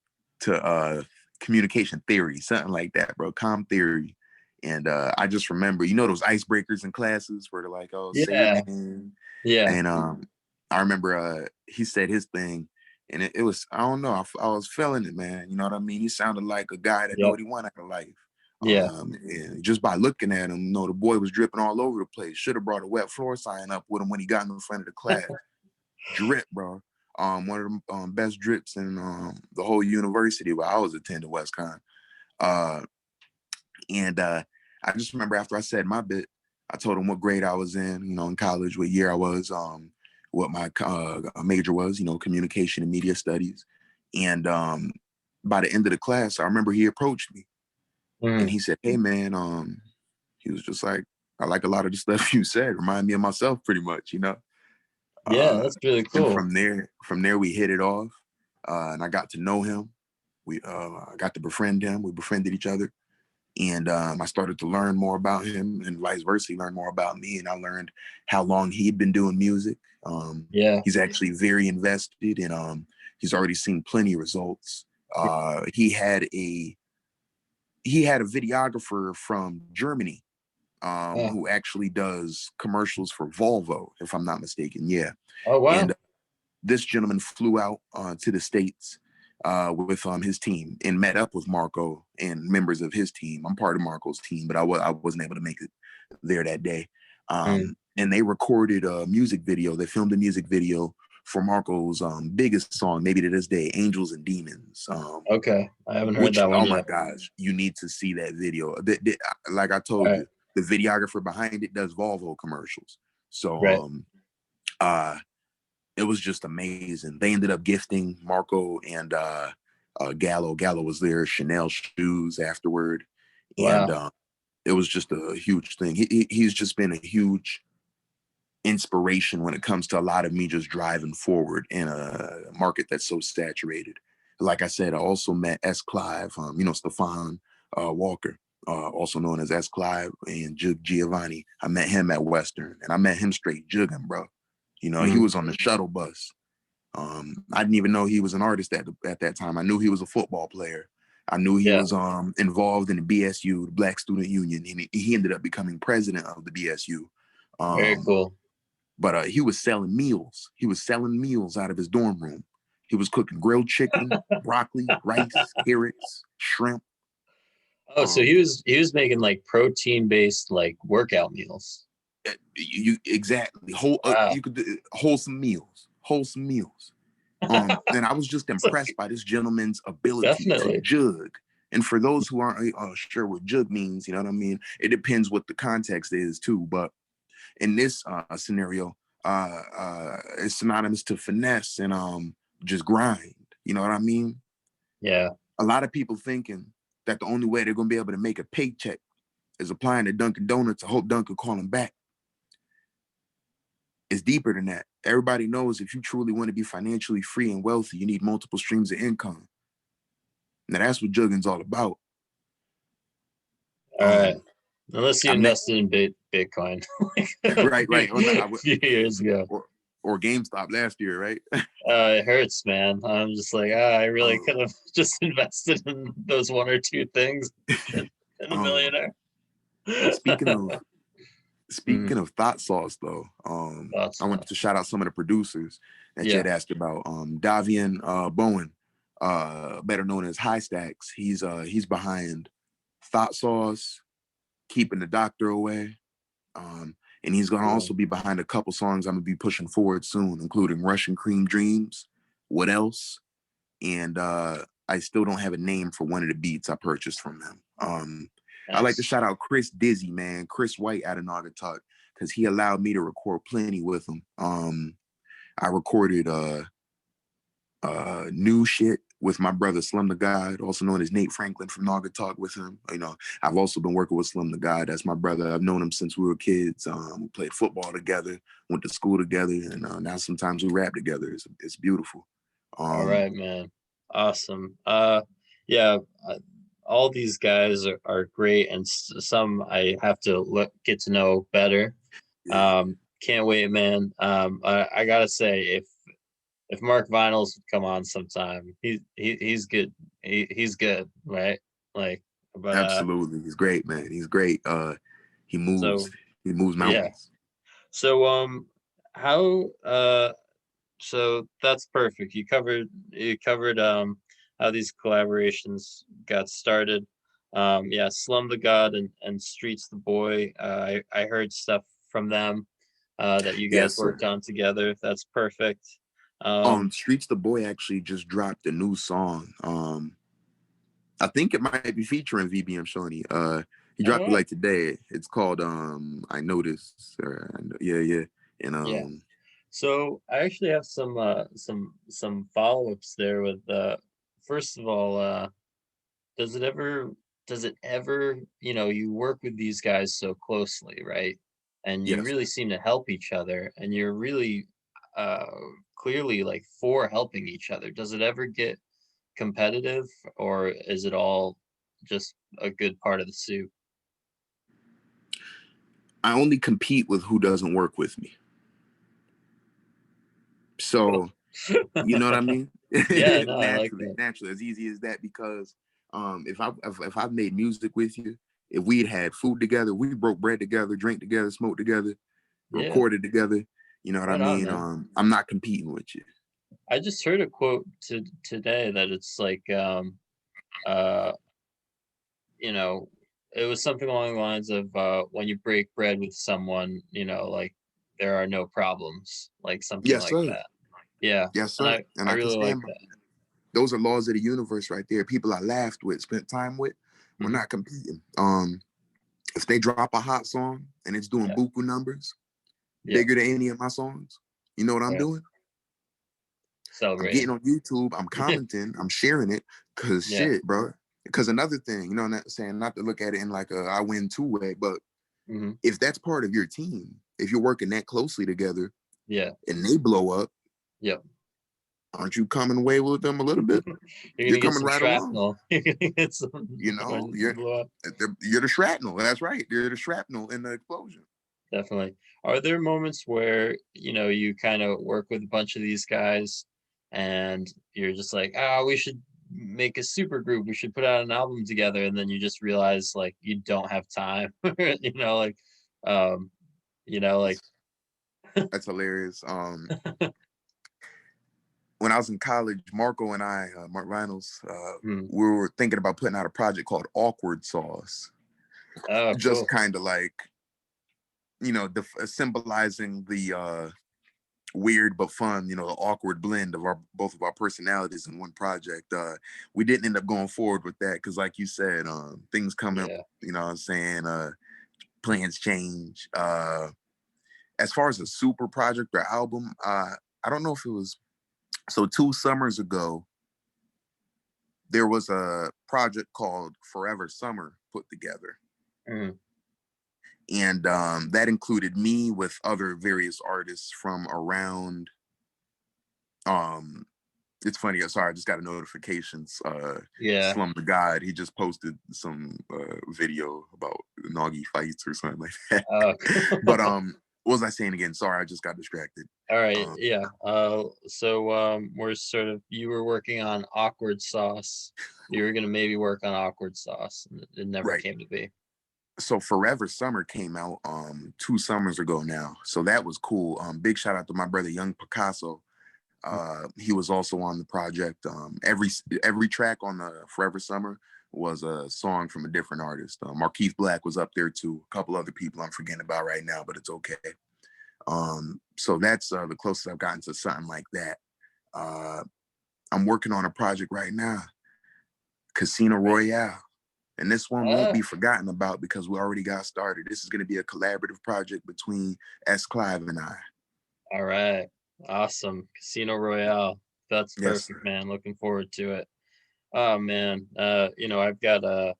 Speaker 2: to Communication Theory, something like that, bro. Com theory. And I just remember, you know, those icebreakers in classes where they're like, oh, say your
Speaker 1: Yeah.
Speaker 2: name.
Speaker 1: Yeah.
Speaker 2: And I remember he said his thing, and it was, I don't know, I was feeling it, man. You know what I mean? He sounded like a guy that know
Speaker 1: Yep.
Speaker 2: what he wanted out of life.
Speaker 1: Yeah.
Speaker 2: And just by looking at him, you know, the boy was dripping all over the place. Should have brought a wet floor sign up with him when he got in the front of the class. Drip, bro. one of the best drips in the whole university where I was attending WestCon. And I just remember after I said my bit, I told him what grade I was in, in college, what year I was, what my major was, communication and media studies. And by the end of the class, I remember he approached me and
Speaker 1: Mm.
Speaker 2: he said, "Hey man," he was just like, "I like a lot of the stuff you said. Remind me of myself pretty much,
Speaker 1: Yeah, that's really
Speaker 2: And
Speaker 1: cool.
Speaker 2: from there we hit it off, and I got to know him. I got to befriend him. We befriended each other, and I started to learn more about him, and vice versa. He learned more about me, and I learned how long he'd been doing music.
Speaker 1: Yeah.
Speaker 2: He's actually very invested, and he's already seen plenty of results. He had a videographer from Germany
Speaker 1: Oh,
Speaker 2: who actually does commercials for Volvo, if I'm not mistaken. Yeah,
Speaker 1: oh
Speaker 2: and
Speaker 1: wow.
Speaker 2: this gentleman flew out to the States with his team and met up with Marco and members of his team. I'm part of Marco's team, but I wasn't able to make it there that day.
Speaker 1: Mm.
Speaker 2: And they recorded a music video. They filmed a music video for Marco's biggest song, maybe to this day, "Angels and Demons."
Speaker 1: Okay, I haven't heard
Speaker 2: Which,
Speaker 1: that one
Speaker 2: oh my
Speaker 1: yet.
Speaker 2: gosh, you need to see that video. Like I
Speaker 1: All
Speaker 2: told
Speaker 1: right,
Speaker 2: you, the videographer behind it does Volvo commercials. So
Speaker 1: right.
Speaker 2: uh it was just amazing. They ended up gifting Marco and Gallo. Gallo was there, Chanel shoes afterward. And
Speaker 1: Wow.
Speaker 2: it was just a huge thing. He's just been a huge inspiration when it comes to a lot of me just driving forward in a market that's so saturated. Like I said, I also met S. Clive, Stefan Walker, also known as S. Clive, and Jug Giovanni. I met him at Western, and I met him straight jugging, bro. He
Speaker 1: Mm.
Speaker 2: was on the shuttle bus. I didn't even know he was an artist at that time. I knew he was a football player. I knew he
Speaker 1: Yeah,
Speaker 2: was involved in the BSU, the Black Student Union. He ended up becoming president of the BSU.
Speaker 1: very
Speaker 2: Um,
Speaker 1: cool.
Speaker 2: but he was selling meals. He was selling meals out of his dorm room. He was cooking grilled chicken, broccoli, rice, carrots, shrimp.
Speaker 1: Oh, so he
Speaker 2: Um,
Speaker 1: was he was making like protein based like workout meals.
Speaker 2: you exactly
Speaker 1: Wow.
Speaker 2: you could do wholesome meals. And I was just
Speaker 1: It's like
Speaker 2: impressed by this gentleman's ability to
Speaker 1: definitely.
Speaker 2: jug. And for those who aren't sure what jug means, you know what I mean? It depends what the context is too. But in this scenario, it's synonymous to finesse and just grind. You know what I mean?
Speaker 1: Yeah.
Speaker 2: A lot of people thinking that the only way they're going to be able to make a paycheck is applying to Dunkin' Donuts. I hope Dunkin' call them back. It's deeper than that. Everybody knows if you truly want to be financially free and wealthy, you need multiple streams of income. Now that's what jugging's all about.
Speaker 1: All right.
Speaker 2: Um,
Speaker 1: Unless you
Speaker 2: I met
Speaker 1: invested in Bitcoin like a
Speaker 2: right on the,
Speaker 1: few years ago.
Speaker 2: or GameStop last year, right?
Speaker 1: It hurts, man. I'm just like, I really
Speaker 2: um,
Speaker 1: could have just invested in those one or two things and been a
Speaker 2: um,
Speaker 1: millionaire.
Speaker 2: speaking of
Speaker 1: Mm,
Speaker 2: thought sauce though,
Speaker 1: thoughts
Speaker 2: I wanted
Speaker 1: on.
Speaker 2: to shout out some of the producers that you
Speaker 1: Yeah.
Speaker 2: had asked about. Davian Bowen, better known as High Stacks. He's behind Thought Sauce, Keeping the Doctor Away. And he's gonna
Speaker 1: Cool.
Speaker 2: also be behind a couple songs I'm gonna be pushing forward soon, including Russian Cream Dreams, What Else? And I still don't have a name for one of the beats I purchased from him. I like to
Speaker 1: Nice.
Speaker 2: shout out Chris Dizzy, man, Chris White out of Naugatuck, because he allowed me to record plenty with him. I recorded new shit with my brother Slim the God, also known as Nate Franklin from Naugatuck with him. I've also been working with Slim the God. That's my brother. I've known him since we were kids. We played football together, went to school together, and now sometimes we rap together. It's beautiful.
Speaker 1: All
Speaker 2: Um,
Speaker 1: right, man. Awesome. Yeah, all these guys are great, and some I have to get to know better.
Speaker 2: yeah,
Speaker 1: Can't wait, man. I gotta say, if Mark Vinyls would come on sometime, he's good. He's good, right? Like, but
Speaker 2: absolutely. He's great, man. He's great. He moves.
Speaker 1: so
Speaker 2: He moves
Speaker 1: yeah.
Speaker 2: mountains.
Speaker 1: So how so that's perfect. You covered how these collaborations got started. Yeah, Slum the God and Streets the Boy. I heard stuff from them that you guys
Speaker 2: Yes, sir.
Speaker 1: worked on together. That's perfect.
Speaker 2: Streets the Boy actually just dropped a new song. I think it might be featuring VBM Shawnee. He
Speaker 1: All
Speaker 2: dropped it
Speaker 1: right.
Speaker 2: like today. It's called I Noticed. Yeah. And
Speaker 1: Yeah. So I actually have some follow-ups there with first of all, does it ever you work with these guys so closely, right? And you
Speaker 2: yes.
Speaker 1: really seem to help each other and you're really uh clearly like for helping each other. Does it ever get competitive or is it all just a good part of the soup?
Speaker 2: I only compete with who doesn't work with me. So you know what I mean?
Speaker 1: Yeah, no, I like
Speaker 2: naturally,
Speaker 1: that.
Speaker 2: naturally, as easy as that. Because if I've made music with you, if we'd had food together, we broke bread together, drank together, smoked together,
Speaker 1: Yeah,
Speaker 2: recorded together. You know what I
Speaker 1: right on,
Speaker 2: mean?
Speaker 1: man.
Speaker 2: I'm not competing with you.
Speaker 1: I just heard a quote today that it's like uh you know, it was something along the lines of when you break bread with someone, like there are no problems, like something
Speaker 2: Yes,
Speaker 1: like
Speaker 2: sir.
Speaker 1: that. Yeah,
Speaker 2: Yes,
Speaker 1: and
Speaker 2: sir.
Speaker 1: I
Speaker 2: And I can
Speaker 1: really like
Speaker 2: stand by.
Speaker 1: that.
Speaker 2: Those are laws of the universe right there. People I laughed with, spent time with. We're
Speaker 1: Hmm.
Speaker 2: not competing. If they drop a hot song and it's doing
Speaker 1: Yeah,
Speaker 2: buku numbers
Speaker 1: yeah,
Speaker 2: bigger than any of my songs, you know what I'm
Speaker 1: right.
Speaker 2: doing? I'm
Speaker 1: Celebrating.
Speaker 2: getting on YouTube, I'm commenting, I'm sharing it, cause
Speaker 1: Yeah.
Speaker 2: shit, bro. Cause another thing, not saying not to look at it in like a I win two way, but
Speaker 1: Hmm.
Speaker 2: if that's part of your team, if you're working that closely together
Speaker 1: Yeah.
Speaker 2: and they blow up,
Speaker 1: Yep.
Speaker 2: aren't you coming away with them a little bit?
Speaker 1: You're
Speaker 2: You're
Speaker 1: gonna get
Speaker 2: coming
Speaker 1: some
Speaker 2: right along.
Speaker 1: shrapnel. You're gonna get some
Speaker 2: You know,
Speaker 1: to blow up.
Speaker 2: you're the shrapnel. That's right. You're the shrapnel in the explosion.
Speaker 1: Definitely. Are there moments where, you kind of work with a bunch of these guys and you're just like, "Ah, we should make a super group. We should put out an album together." And then you just realize like you don't have time, like um, like
Speaker 2: That's hilarious. When I was in college, Marco and I, Mark Reynolds,
Speaker 1: hmm.
Speaker 2: we were thinking about putting out a project called Awkward Sauce.
Speaker 1: Oh,
Speaker 2: Just
Speaker 1: cool.
Speaker 2: kind of like, symbolizing the weird but fun, the awkward blend of our both of our personalities in one project. We didn't end up going forward with that because, like you said, things come up.
Speaker 1: Yeah.
Speaker 2: You know what I'm saying? Plans change. As far as a super project or album, I don't know if it was so 2 summers ago. There was a project called Forever Summer put together.
Speaker 1: Mm.
Speaker 2: And that included me with other various artists from around. Um, it's funny. Sorry, I just got a notifications.
Speaker 1: Yeah.
Speaker 2: Slum the God, he just posted some video about Nagi fights or something like that.
Speaker 1: Oh,
Speaker 2: But what was I saying again? Sorry, I just got distracted.
Speaker 1: all right.
Speaker 2: Um,
Speaker 1: Yeah. So we're sort of you were working on awkward sauce. You were gonna maybe work on awkward sauce, and it never
Speaker 2: right.
Speaker 1: came to be.
Speaker 2: So Forever Summer came out 2 summers ago now. So that was cool. Big shout out to my brother Young Picasso. He was also on the project. Every track on the Forever Summer was a song from a different artist. Markeith Black was up there too. A couple other people I'm forgetting about right now, but it's okay. So that's the closest I've gotten to something like that. Uh, I'm working on a project right now, Casino
Speaker 1: Right.
Speaker 2: Royale. And this one won't
Speaker 1: Ah,
Speaker 2: be forgotten about because we already got started. This is going to be a collaborative project between S. Clive and I.
Speaker 1: all right. Awesome. Casino Royale. That's
Speaker 2: Yes,
Speaker 1: perfect,
Speaker 2: sir.
Speaker 1: man. Looking forward to it. Oh man. I've got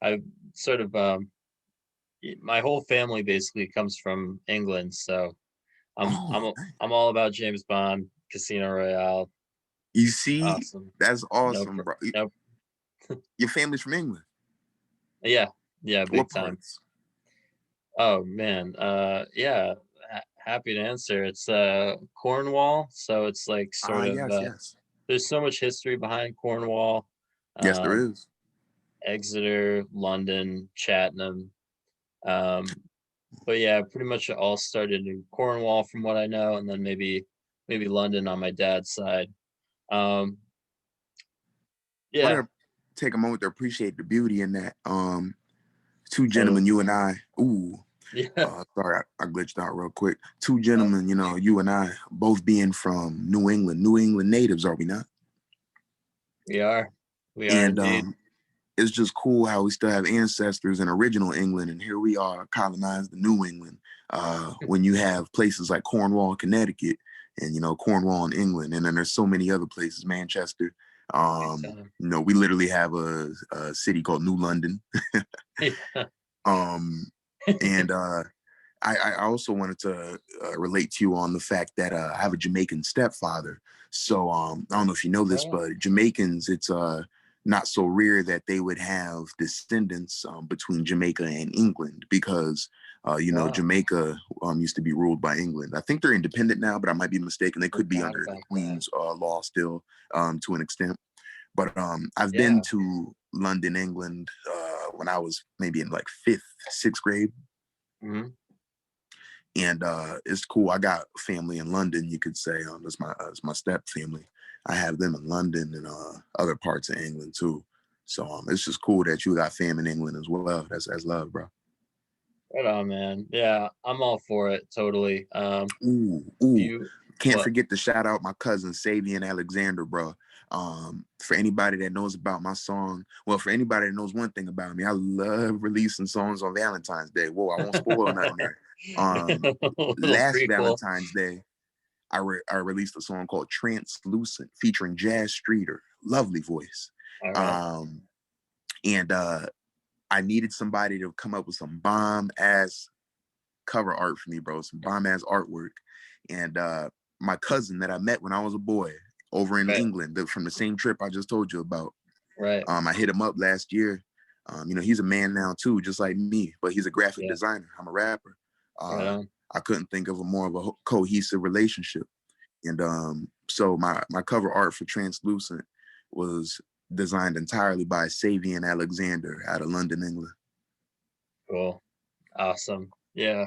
Speaker 1: I've sort of my whole family basically comes from England, so I'm
Speaker 2: Oh,
Speaker 1: I'm I'm all about James Bond, Casino Royale.
Speaker 2: you see,
Speaker 1: Awesome.
Speaker 2: that's
Speaker 1: No,
Speaker 2: awesome, bro.
Speaker 1: no,
Speaker 2: Your family's from England.
Speaker 1: yeah, yeah, big
Speaker 2: What
Speaker 1: time.
Speaker 2: parts?
Speaker 1: Oh man, yeah, happy to answer. It's Cornwall, so it's like sort of
Speaker 2: Yes, yes.
Speaker 1: there's so much history behind Cornwall.
Speaker 2: Yes, there
Speaker 1: Um,
Speaker 2: is.
Speaker 1: Exeter, London, Cheltenham. Um, but yeah, pretty much it all started in Cornwall from what I know, and then maybe London on my dad's side. Um,
Speaker 2: I
Speaker 1: yeah.
Speaker 2: want to take a moment to appreciate the beauty in that. Two
Speaker 1: Oh,
Speaker 2: gentlemen, you and I. Ooh,
Speaker 1: Yeah,
Speaker 2: Sorry, I glitched out real quick. Two gentlemen, you know, you and I both being from New England natives, are we not?
Speaker 1: we are. We are
Speaker 2: And
Speaker 1: indeed.
Speaker 2: it's just cool how we still have ancestors in original England, and here we are colonized the New England. When you have places like Cornwall, Connecticut, and you know Cornwall in England, and then there's so many other places, Manchester.
Speaker 1: Big time.
Speaker 2: You know, we literally have a city called New London.
Speaker 1: Yeah.
Speaker 2: um, and I also wanted to relate to you on the fact that I have a Jamaican stepfather. So I don't know if you know this,
Speaker 1: Oh,
Speaker 2: but Jamaicans, it's not so rare that they would have descendants between Jamaica and England because, you know,
Speaker 1: wow.
Speaker 2: Jamaica used to be ruled by England. I think they're independent now, but I might be mistaken. They could be
Speaker 1: Forgot
Speaker 2: under the
Speaker 1: about that.
Speaker 2: Queen's law still to an extent. But I've been
Speaker 1: Yeah.
Speaker 2: to London, England when I was maybe in like fifth, sixth grade.
Speaker 1: Hmm.
Speaker 2: And it's cool. I got family in London, you could say. It's my step family. I have them in London and other parts of England too. So it's just cool that you got fam in England as well. That's love, bro.
Speaker 1: Right on, man. Yeah, I'm all for it. Totally.
Speaker 2: Ooh, ooh.
Speaker 1: You
Speaker 2: Can't
Speaker 1: what?
Speaker 2: forget to shout out my cousin Savian Alexander, bro. For anybody that knows about my song, well, for anybody that knows one thing about me, I love releasing songs on Valentine's Day. Whoa, I won't spoil nothing there. Um,
Speaker 1: Little
Speaker 2: Last
Speaker 1: prequel.
Speaker 2: Valentine's Day, I released a song called Translucent featuring Jazz Streeter. Lovely voice.
Speaker 1: All right.
Speaker 2: Um, and I needed somebody to come up with some bomb ass cover art for me, bro. Some bomb ass artwork. And my cousin that I met when I was a boy over in
Speaker 1: Right.
Speaker 2: England from the same trip I just told you about.
Speaker 1: Right.
Speaker 2: I hit him up last year. You know, he's a man now too, just like me, but he's a graphic
Speaker 1: Yeah.
Speaker 2: designer. I'm a rapper.
Speaker 1: Right
Speaker 2: Uh,
Speaker 1: on.
Speaker 2: I couldn't think of a more of a cohesive relationship. And so my cover art for Translucent was designed entirely by Savian Alexander out of London, England.
Speaker 1: Cool. Awesome. Yeah.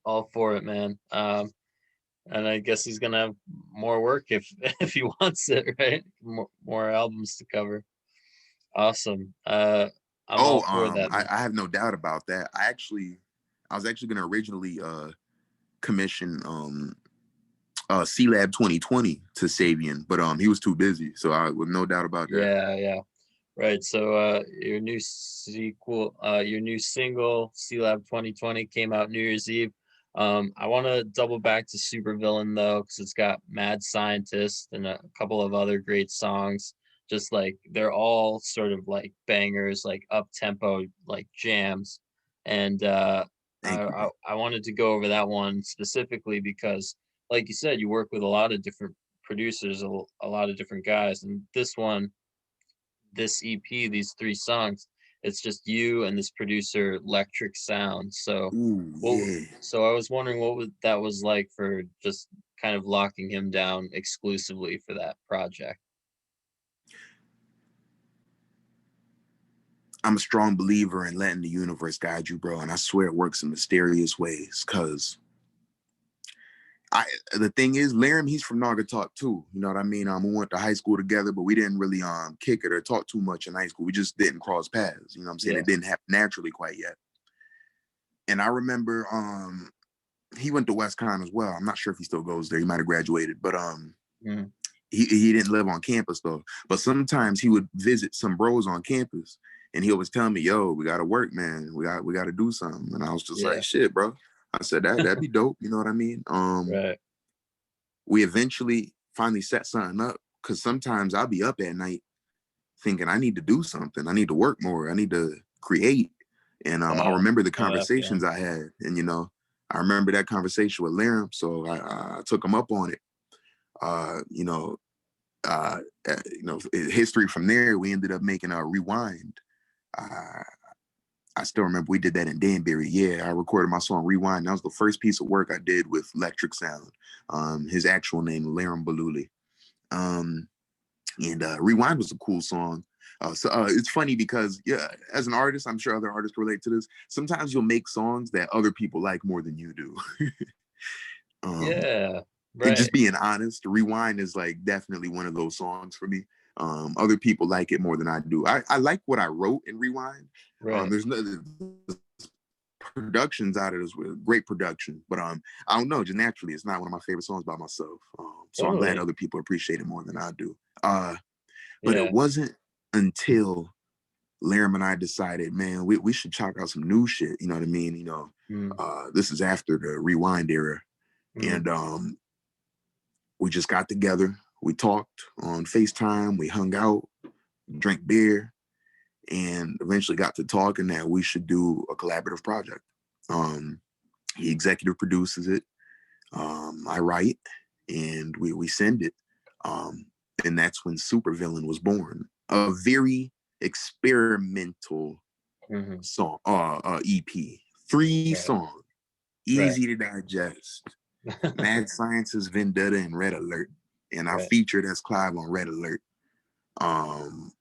Speaker 1: All for it, man. And I guess he's gonna have more work if if he wants it, right? More albums to cover. Awesome. I'm
Speaker 2: Oh,
Speaker 1: all for that, man.
Speaker 2: I have no doubt about that. I was actually gonna originally commission C Lab 2020 to Savian, but he was too busy, so I with no doubt about that.
Speaker 1: Yeah, yeah. Right. So your new single, C Lab 2020, came out New Year's Eve. I want to double back to Supervillain though, because it's got Mad Scientist and a couple of other great songs. Just like they're all sort of like bangers, like up tempo, like jams. And
Speaker 2: Thank you, bro.
Speaker 1: I wanted to go over that one specifically because, like you said, you work with a lot of different producers, a lot of different guys, and this EP, these three songs, it's just you and this producer, Electric Sound. So,
Speaker 2: Ooh,
Speaker 1: what?
Speaker 2: yeah.
Speaker 1: So I was wondering that was like for just kind of locking him down exclusively for that project.
Speaker 2: I'm a strong believer in letting the universe guide you, bro, and I swear it works in mysterious ways. Cause I the thing is, Laram, he's from Naugatuck too. You know what I mean? We went to high school together, but we didn't really kick it or talk too much in high school. We just didn't cross paths. You know what I'm saying?
Speaker 1: Yeah.
Speaker 2: It didn't happen naturally quite yet. And I remember he went to West Con as well. I'm not sure if he still goes there. He might have graduated, but
Speaker 1: Mm.
Speaker 2: he didn't live on campus though. But sometimes he would visit some bros on campus, and he always tell me, "Yo, we gotta work, man. We got to do something." And I was just like,
Speaker 1: Yeah.
Speaker 2: "Shit, bro." I said that'd be dope. You know what I mean?
Speaker 1: Right.
Speaker 2: We eventually finally set something up because sometimes I'll be up at night thinking I need to do something. I need to work more. I need to create. And I
Speaker 1: Wow.
Speaker 2: remember the
Speaker 1: I know that
Speaker 2: conversations
Speaker 1: feeling.
Speaker 2: I had, and you know, I remember that conversation with Laram, so I took him up on it. Uh, you know, you know, history from there, we ended up making a rewind. Uh, I still remember we did that in Danbury. Yeah, I recorded my song Rewind. That was the first piece of work I did with Electric Sound. His actual name, Laram Baluli. Um, and Rewind was a cool song. It's funny because, yeah, as an artist, I'm sure other artists relate to this. Sometimes you'll make songs that other people like more than you do. um,
Speaker 1: Yeah.
Speaker 2: and just
Speaker 1: Right.
Speaker 2: being honest, Rewind is like definitely one of those songs for me. Other people like it more than I do. I like what I wrote in Rewind.
Speaker 1: Right.
Speaker 2: There's no productions out of this, great production. But I don't know, just naturally, it's not one of my favorite songs by myself. So I'm glad
Speaker 1: Totally.
Speaker 2: other people appreciate it more than I do. But it
Speaker 1: Yeah.
Speaker 2: wasn't until Laram and I decided, man, we should chalk out some new shit. You know what I mean?
Speaker 1: Mm,
Speaker 2: This is after the Rewind era,
Speaker 1: mm,
Speaker 2: and we just got together. We talked on FaceTime. We hung out, drank beer, and eventually got to talking that we should do a collaborative project. He executive produces it. I write, and we send it. And that's when Supervillain was born. A very experimental
Speaker 1: hmm
Speaker 2: song, EP. 3
Speaker 1: Right.
Speaker 2: songs,
Speaker 1: Right.
Speaker 2: easy to digest. Mad Science's Vendetta and Red Alert. And I
Speaker 1: Right.
Speaker 2: featured as Clive on Red Alert. Um,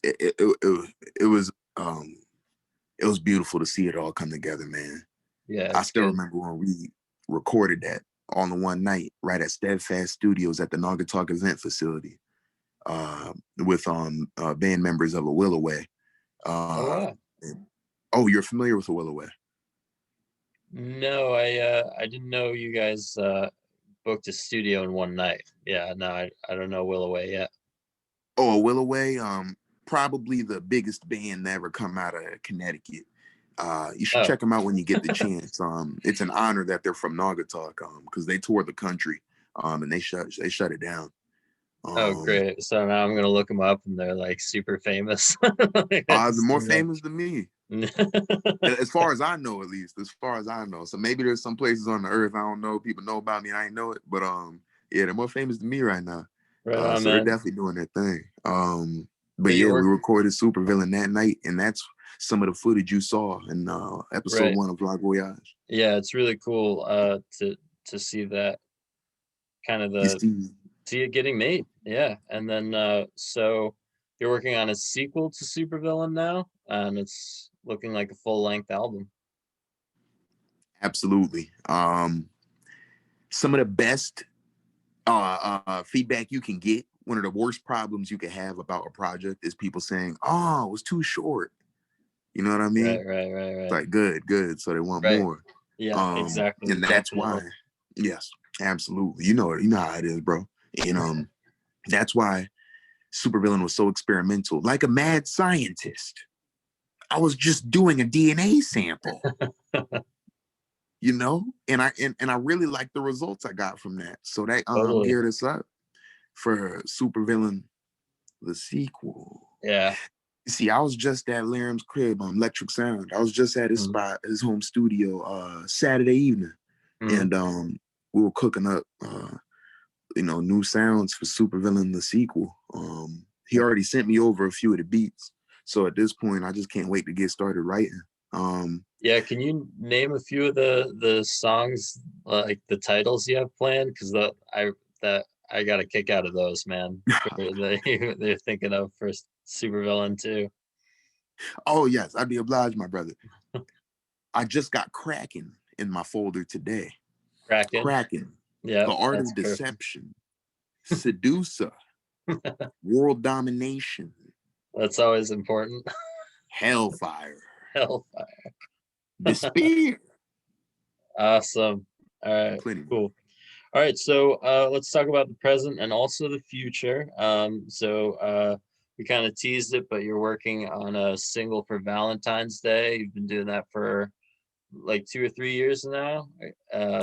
Speaker 2: it was it was beautiful to see it all come together, man.
Speaker 1: Yeah,
Speaker 2: I
Speaker 1: it's
Speaker 2: still
Speaker 1: good.
Speaker 2: remember when we recorded that all in one night, right at Steadfast Studios at the Naugatuck event facility, with band members of A Will Away.
Speaker 1: Oh
Speaker 2: Uh,
Speaker 1: wow.
Speaker 2: oh, you're familiar with A Will Away?
Speaker 1: No, I didn't know you guys booked a studio in one night. Yeah, no, I don't know Willoway yet.
Speaker 2: Oh, A Will Away, probably the biggest band to ever come out of Connecticut. You should
Speaker 1: Oh,
Speaker 2: check them out when you get the chance. It's an honor that they're from Naugatuck, because they toured the country, and they shut it down.
Speaker 1: oh,
Speaker 2: Um,
Speaker 1: great. So now I'm gonna look them up, and they're like super famous. Like, I
Speaker 2: the
Speaker 1: just
Speaker 2: more
Speaker 1: didn't know.
Speaker 2: famous than me, as far as I know, at least, as far as I know. So maybe there's some places on the earth I don't know. People know about me, I ain't know it, but yeah, they're more famous than me right now.
Speaker 1: Right on,
Speaker 2: So they're
Speaker 1: man.
Speaker 2: definitely doing their thing. But
Speaker 1: But you
Speaker 2: yeah, we
Speaker 1: work
Speaker 2: recorded Supervillain that night, and that's some of the footage you saw in episode
Speaker 1: right.
Speaker 2: 1 of Vlog Voyage.
Speaker 1: Yeah, it's really cool to see that kind of
Speaker 2: You
Speaker 1: the
Speaker 2: see,
Speaker 1: see it getting made. Yeah, and then so you're working on a sequel to Supervillain now, and it's looking like a full length album.
Speaker 2: absolutely. Some of the best feedback you can get. One of the worst problems you can have about a project is people saying, "Oh, it was too short." You know what I mean?
Speaker 1: Right, right, right,
Speaker 2: It's
Speaker 1: right,
Speaker 2: like good. So they want
Speaker 1: right.
Speaker 2: more.
Speaker 1: Yeah, exactly,
Speaker 2: And that's
Speaker 1: definitely.
Speaker 2: why, yes, absolutely. You know how it is, bro. And that's why Supervillain was so experimental, like a mad scientist. I was just doing a DNA sample, and I really like the results I got from that. So that
Speaker 1: Totally.
Speaker 2: geared us up for Supervillain the sequel.
Speaker 1: Yeah.
Speaker 2: See, I was just at Laram's crib on Electric Sound. I was just at his
Speaker 1: Mm,
Speaker 2: spot, his home studio, Saturday evening,
Speaker 1: mm.
Speaker 2: and we were cooking up, new sounds for Supervillain the sequel. He already sent me over a few of the beats, so at this point, I just can't wait to get started writing.
Speaker 1: Yeah, can you name a few of the songs, like the titles you have planned? Because that I got a kick out of those, man. They're thinking of for Supervillain too.
Speaker 2: oh yes, I'd be obliged, my brother. I just got Kraken in my folder today.
Speaker 1: Kraken.
Speaker 2: Kraken,
Speaker 1: Yeah,
Speaker 2: the art
Speaker 1: that's
Speaker 2: of
Speaker 1: perfect.
Speaker 2: deception, seducer, world domination,
Speaker 1: That's always important.
Speaker 2: hellfire,
Speaker 1: Hellfire.
Speaker 2: despair,
Speaker 1: Awesome. All
Speaker 2: and
Speaker 1: right,
Speaker 2: plenty more.
Speaker 1: cool. All right, so let's talk about the present and also the future. We kind of teased it, but you're working on a single for Valentine's Day. You've been doing that for like 2 or 3 years now.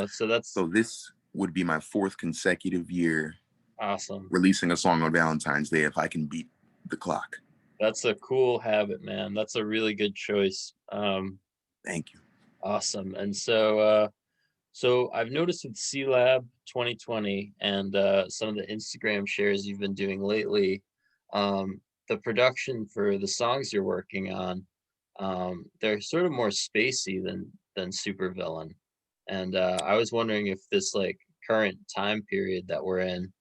Speaker 1: So that's
Speaker 2: So this would be my 4th consecutive year
Speaker 1: awesome.
Speaker 2: releasing a song on Valentine's Day if I can beat the clock.
Speaker 1: That's a cool habit, man. That's a really good choice.
Speaker 2: Thank you.
Speaker 1: Awesome. And so I've noticed with C Lab 2020 and some of the Instagram shares you've been doing lately, the production for the songs you're working on, they're sort of more spacey than Supervillain. And I was wondering if this like current time period that we're in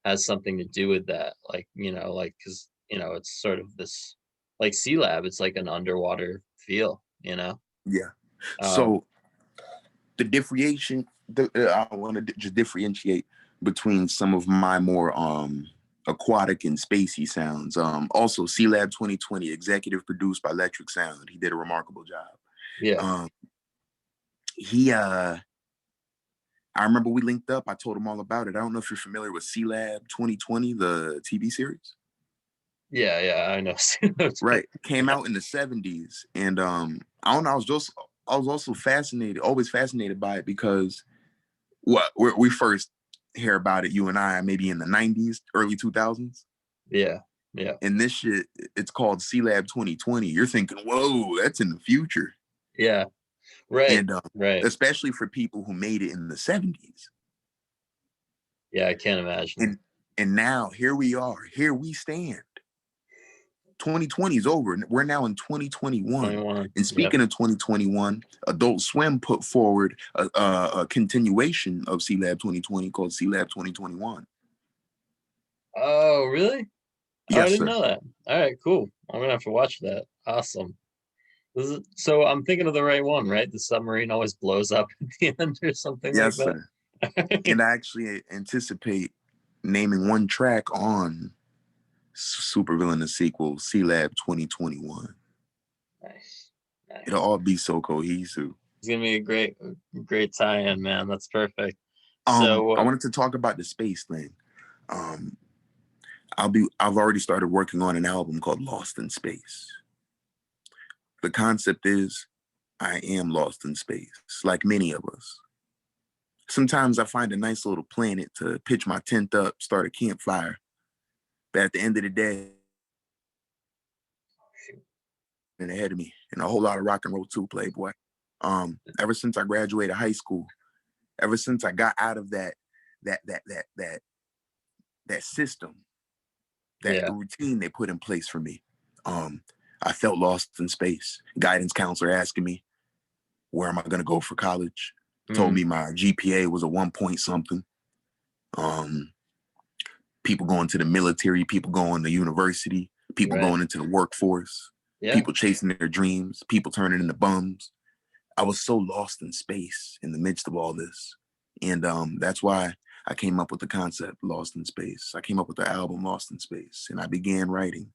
Speaker 1: has something to do with that. Like, like because it's sort of this like Sea Lab, it's like an underwater feel.
Speaker 2: Yeah.
Speaker 1: Um,
Speaker 2: So the differentiation, I want to just differentiate between some of my more aquatic and spacey sounds. Also, C Lab 2020, executive produced by Electric Sound. He did a remarkable job.
Speaker 1: yeah.
Speaker 2: Um, he I remember we linked up. I told him all about it. I don't know if you're familiar with C-Lab 2020, the TV series.
Speaker 1: Yeah, I know.
Speaker 2: Right. Came out in the 70s. And I don't know, I was also fascinated, always fascinated by it because we first hear about it, you and I, maybe in the 90s, early 2000s.
Speaker 1: Yeah.
Speaker 2: And this shit, it's called C-Lab 2020. You're thinking, whoa, that's in the future.
Speaker 1: Yeah. Right.
Speaker 2: And
Speaker 1: Right.
Speaker 2: especially for people who made it in the 70s.
Speaker 1: Yeah, I can't imagine.
Speaker 2: And now here we are, here we stand. 2020 is over. We're now in 2021.
Speaker 1: 21.
Speaker 2: And speaking of 2021, Adult Swim put forward a continuation of C-Lab 2020 called C-Lab 2021.
Speaker 1: Oh, really? Oh, I
Speaker 2: Yes,
Speaker 1: didn't
Speaker 2: sir.
Speaker 1: know that. All right, cool. I'm gonna have to watch that. Awesome. So I'm thinking of the right one, right? The submarine always blows up at the end or something like
Speaker 2: Yes,
Speaker 1: that.
Speaker 2: sir. And I actually anticipate naming one track on Supervillain, the sequel, C-Lab 2021.
Speaker 1: Nice.
Speaker 2: It'll all be so cohesive.
Speaker 1: It's gonna be a great tie-in, man. That's perfect. So
Speaker 2: I wanted to talk about the space thing. I've already started working on an album called Lost in Space. The concept is I am lost in space, like many of us. Sometimes I find a nice little planet to pitch my tent up, start a campfire. But at the end of the day, and ahead of me, and a whole lot of rock and roll too, Playboy. Ever since I graduated high school, ever since I got out of that system, that
Speaker 1: yeah,
Speaker 2: routine they put in place for me, I felt lost in space. Guidance counselor asking me, where am I going to go for college? Told me my GPA was a 1 point something. People going to the military, people going to university, people going into the workforce, people chasing their dreams, people turning into bums. I was so lost in space in the midst of all this. And that's why I came up with the concept Lost in Space. I came up with the album Lost in Space, and I began writing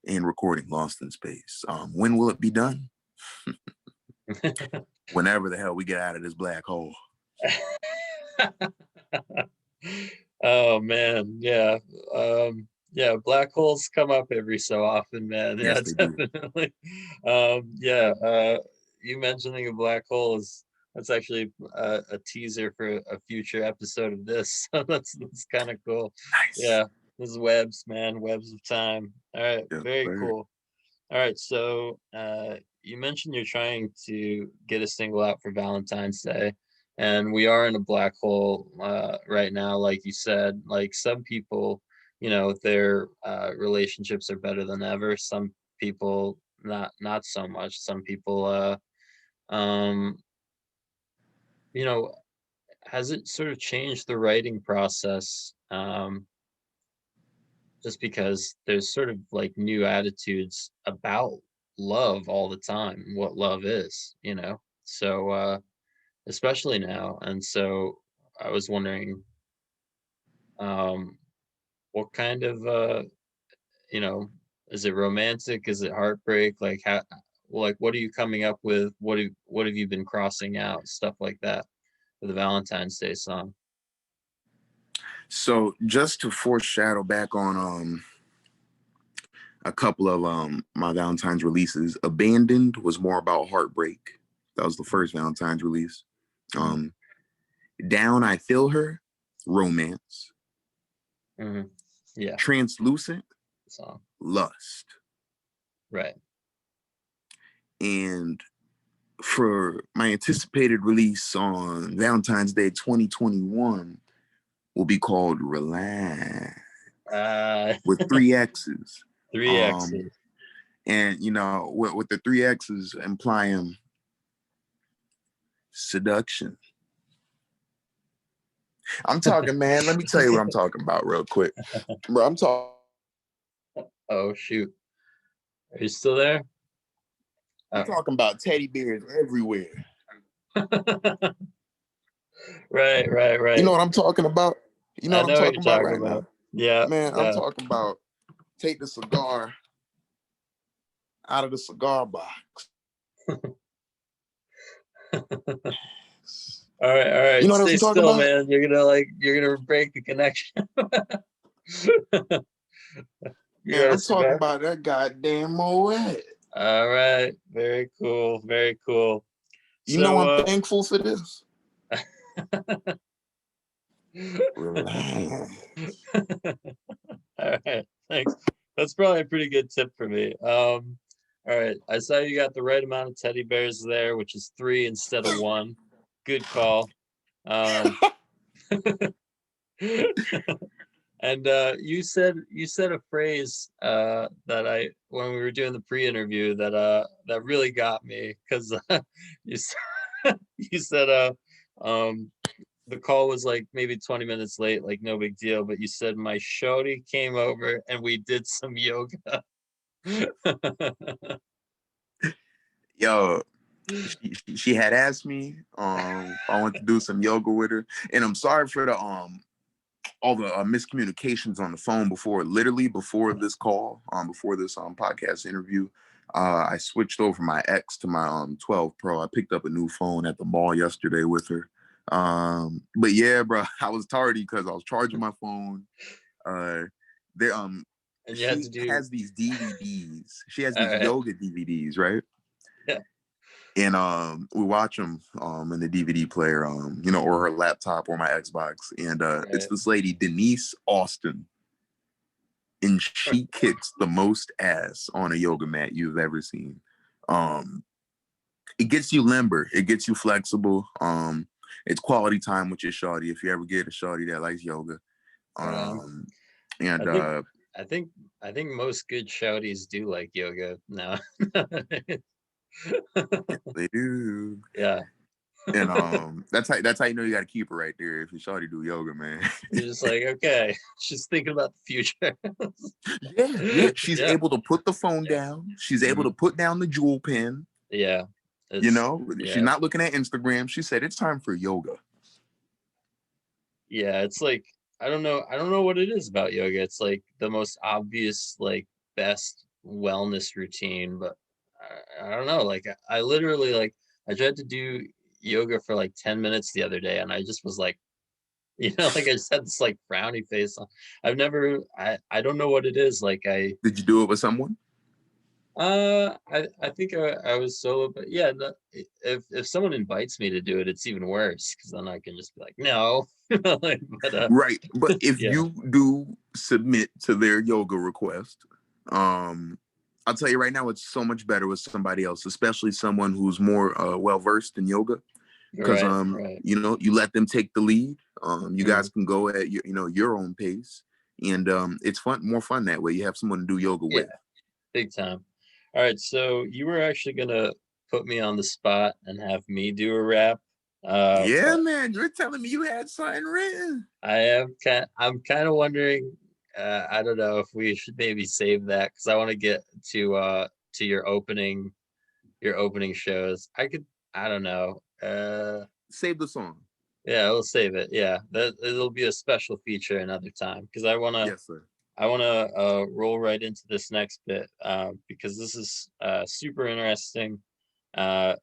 Speaker 2: and recording Lost in Space. When will it be done? Whenever the hell we get out of this black hole.
Speaker 1: Oh man, yeah. Yeah, black holes come up every so often, man.
Speaker 2: Yes,
Speaker 1: Yeah,
Speaker 2: they do.
Speaker 1: definitely. You mentioning a black hole is that's actually a teaser for a future episode of this. So that's kind of cool.
Speaker 2: Nice.
Speaker 1: Yeah, this is webs, man, webs of time. All right,
Speaker 2: Yeah,
Speaker 1: very
Speaker 2: right.
Speaker 1: cool. All right, so you mentioned you're trying to get a single out for Valentine's Day, and we are in a black hole right now, like you said. Like some people, their relationships are better than ever. Some people not so much. Some people, um, you know, has it sort of changed the writing process? Just because there's sort of like new attitudes about love all the time, what love is. So especially now. And so I was wondering um what kind of you know is it romantic, is it heartbreak, like how, like what are you coming up with, what have you been crossing out, stuff like that for the Valentine's Day song?
Speaker 2: So just to foreshadow back on a couple of my Valentine's releases, Abandoned was more about heartbreak. That was the first Valentine's release. Down I Feel Her, romance.
Speaker 1: Yeah,
Speaker 2: Translucent,
Speaker 1: song,
Speaker 2: lust.
Speaker 1: right.
Speaker 2: And for my anticipated release on Valentine's Day 2021 will be called Relax with 3 X's.
Speaker 1: Three X's.
Speaker 2: And with the 3 X's implying seduction. I'm talking, man. Let me tell you what I'm talking about real quick. Bro, I'm talking.
Speaker 1: Oh shoot, are you still there?
Speaker 2: I'm talking about teddy bears everywhere.
Speaker 1: Right.
Speaker 2: You know what I'm talking about? You know
Speaker 1: I
Speaker 2: what I'm
Speaker 1: know what you're
Speaker 2: talking about
Speaker 1: talking
Speaker 2: right
Speaker 1: about.
Speaker 2: now?
Speaker 1: Yeah,
Speaker 2: Man, I'm
Speaker 1: yeah.
Speaker 2: talking about take the cigar out of the cigar box.
Speaker 1: All right, all
Speaker 2: You
Speaker 1: right.
Speaker 2: know what else
Speaker 1: Stay
Speaker 2: I'm talking
Speaker 1: still,
Speaker 2: about?
Speaker 1: man. You're gonna break the connection. You
Speaker 2: Man,
Speaker 1: got a
Speaker 2: I'm talking
Speaker 1: cigar?
Speaker 2: about that goddamn Moet.
Speaker 1: All right. Very cool. Very cool.
Speaker 2: You know
Speaker 1: So
Speaker 2: I'm thankful for this.
Speaker 1: uh
Speaker 2: Relax.
Speaker 1: all right, thanks. That's probably a pretty good tip for me. All right. I saw you got the right amount of teddy bears there, which is three instead of one. Good call. Um And you said a phrase that I when we were doing the pre-interview that really got me because you you said um the call was like maybe 20 minutes late, like no big deal, but you said my shorty came over and we did some yoga.
Speaker 2: Yo, she had asked me if I want to do some yoga with her, and I'm sorry for the all the miscommunications on the phone before, literally before this call, before this podcast interview. I switched over my X to my 12 Pro. I picked up a new phone at the mall yesterday with her. But yeah, bro, I was tardy because I was charging my phone. Uh, there
Speaker 1: And you had
Speaker 2: she
Speaker 1: to do
Speaker 2: has these DVDs. She has
Speaker 1: all
Speaker 2: these
Speaker 1: right.
Speaker 2: yoga DVDs, right?
Speaker 1: Yeah.
Speaker 2: And we watch them in the DVD player, or her laptop or my Xbox. And it's
Speaker 1: Right.
Speaker 2: this lady, Denise Austin, and she kicks the most ass on a yoga mat you've ever seen. Um, it gets you limber, it gets you flexible. It's quality time with your shawty if you ever get a shawty that likes yoga.
Speaker 1: Right on.
Speaker 2: Um, and
Speaker 1: I think I think I think most good shouties do like yoga now.
Speaker 2: they do.
Speaker 1: Yeah.
Speaker 2: And that's how you know you got to keep her right there if your shawty do yoga, man.
Speaker 1: You're just like, okay, she's thinking about the future.
Speaker 2: Yeah. She's
Speaker 1: Yeah.
Speaker 2: able to put the phone down. She's able
Speaker 1: Hmm.
Speaker 2: to put down the jewel pin.
Speaker 1: Yeah.
Speaker 2: You
Speaker 1: It's
Speaker 2: know, she's
Speaker 1: yeah.
Speaker 2: not looking at Instagram. She said it's time for yoga.
Speaker 1: Yeah. It's like I don't know what it is about yoga. It's like the most obvious, like best wellness routine, but I don't know. Like I literally like I tried to do yoga for like 10 minutes the other day and I just was like, like I just had this like frowny face on. I don't know what it is. Like
Speaker 2: Did you do it with someone?
Speaker 1: I think I was solo, but yeah, no, if someone invites me to do it, it's even worse because then I can just be like, no. Like, but
Speaker 2: Right. But if
Speaker 1: yeah,
Speaker 2: you do submit to their yoga request, um, I'll tell you right now, it's so much better with somebody else, especially someone who's more well versed in yoga. Because
Speaker 1: right, right.
Speaker 2: you let them take the lead. You
Speaker 1: Mhm.
Speaker 2: guys can go at your own pace, and it's more fun that way. You have someone to do yoga
Speaker 1: Yeah,
Speaker 2: with.
Speaker 1: big time. All right, so you were actually gonna put me on the spot and have me do a rap,
Speaker 2: Yeah,
Speaker 1: but
Speaker 2: man, you're telling me you had something written.
Speaker 1: I'm kind of wondering. I don't know if we should maybe save that because I want to get to your opening shows. I don't know.
Speaker 2: Save the song.
Speaker 1: Yeah, we'll save it. Yeah, that it'll be a special feature another time because
Speaker 2: Yes, sir.
Speaker 1: I wanna roll right into this next bit because this is super interesting. Uh,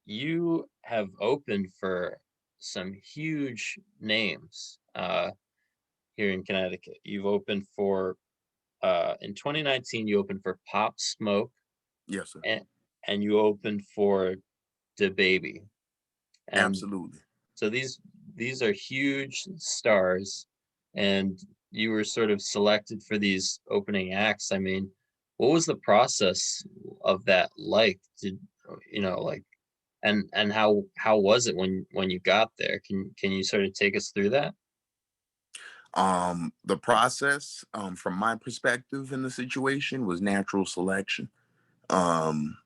Speaker 1: you have opened for some huge names here in Connecticut. You've opened for in 2019 you opened for Pop Smoke
Speaker 2: Yes, sir.
Speaker 1: and you opened for the Baby. And
Speaker 2: Absolutely.
Speaker 1: so these are huge stars, and you were sort of selected for these opening acts. I mean, what was the process of that like? Did like and how was it when you got there? Can you sort of take us through that?
Speaker 2: The process, from my perspective in the situation, was natural selection. Um,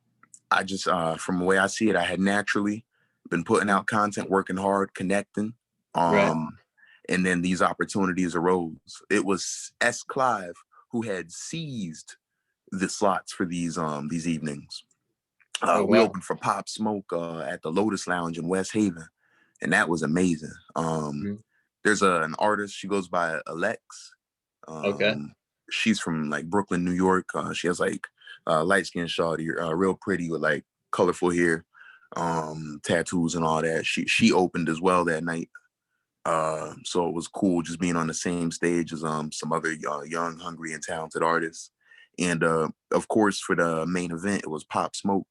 Speaker 2: I just, from the way I see it, I had naturally been putting
Speaker 1: Mhm.
Speaker 2: out content, working hard, connecting.
Speaker 1: Right.
Speaker 2: Um, and then these opportunities arose. It was S. Clive who had seized the slots for these evenings.
Speaker 1: Oh
Speaker 2: We
Speaker 1: wow.
Speaker 2: opened for Pop Smoke at the Lotus Lounge in West Haven, and that was amazing.
Speaker 1: Mhm.
Speaker 2: There's an artist. She goes by Alex.
Speaker 1: Okay.
Speaker 2: She's from like Brooklyn, New York. She has like light skin shawty, real pretty with like colorful hair. tattoos and all that. She opened as well that night. So it was cool just being on the same stage as some other young, hungry, and talented artists. And of course, for the main event, it was Pop Smoke.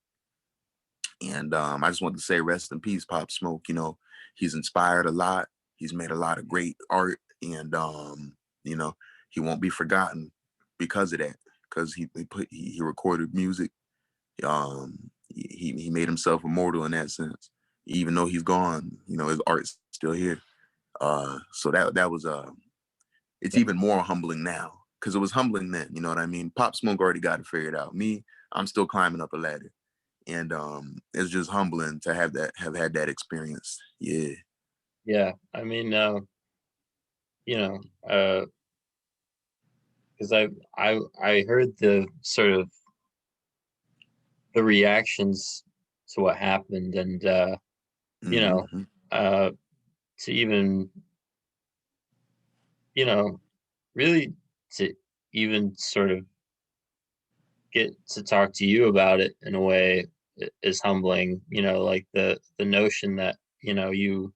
Speaker 2: And I just want to say rest in peace, Pop Smoke. You know, he's inspired a lot. He's made a lot of great art, and you know, he won't be forgotten because of that. Because he recorded music. He made himself immortal in that sense. Even though he's gone, you know, his art's still here. So that was it's even more humbling now because it was humbling then. You know what I mean? Pop Smoke already got it figured out. Me, I'm still climbing up a ladder, and it's just humbling to have had that experience. Yeah,
Speaker 1: Yeah, I mean, you know, because I heard the sort of the reactions to what happened, and you know,
Speaker 2: mm-hmm.
Speaker 1: uh, to even really to even sort of get to talk to you about it in a way is humbling. Like the notion that you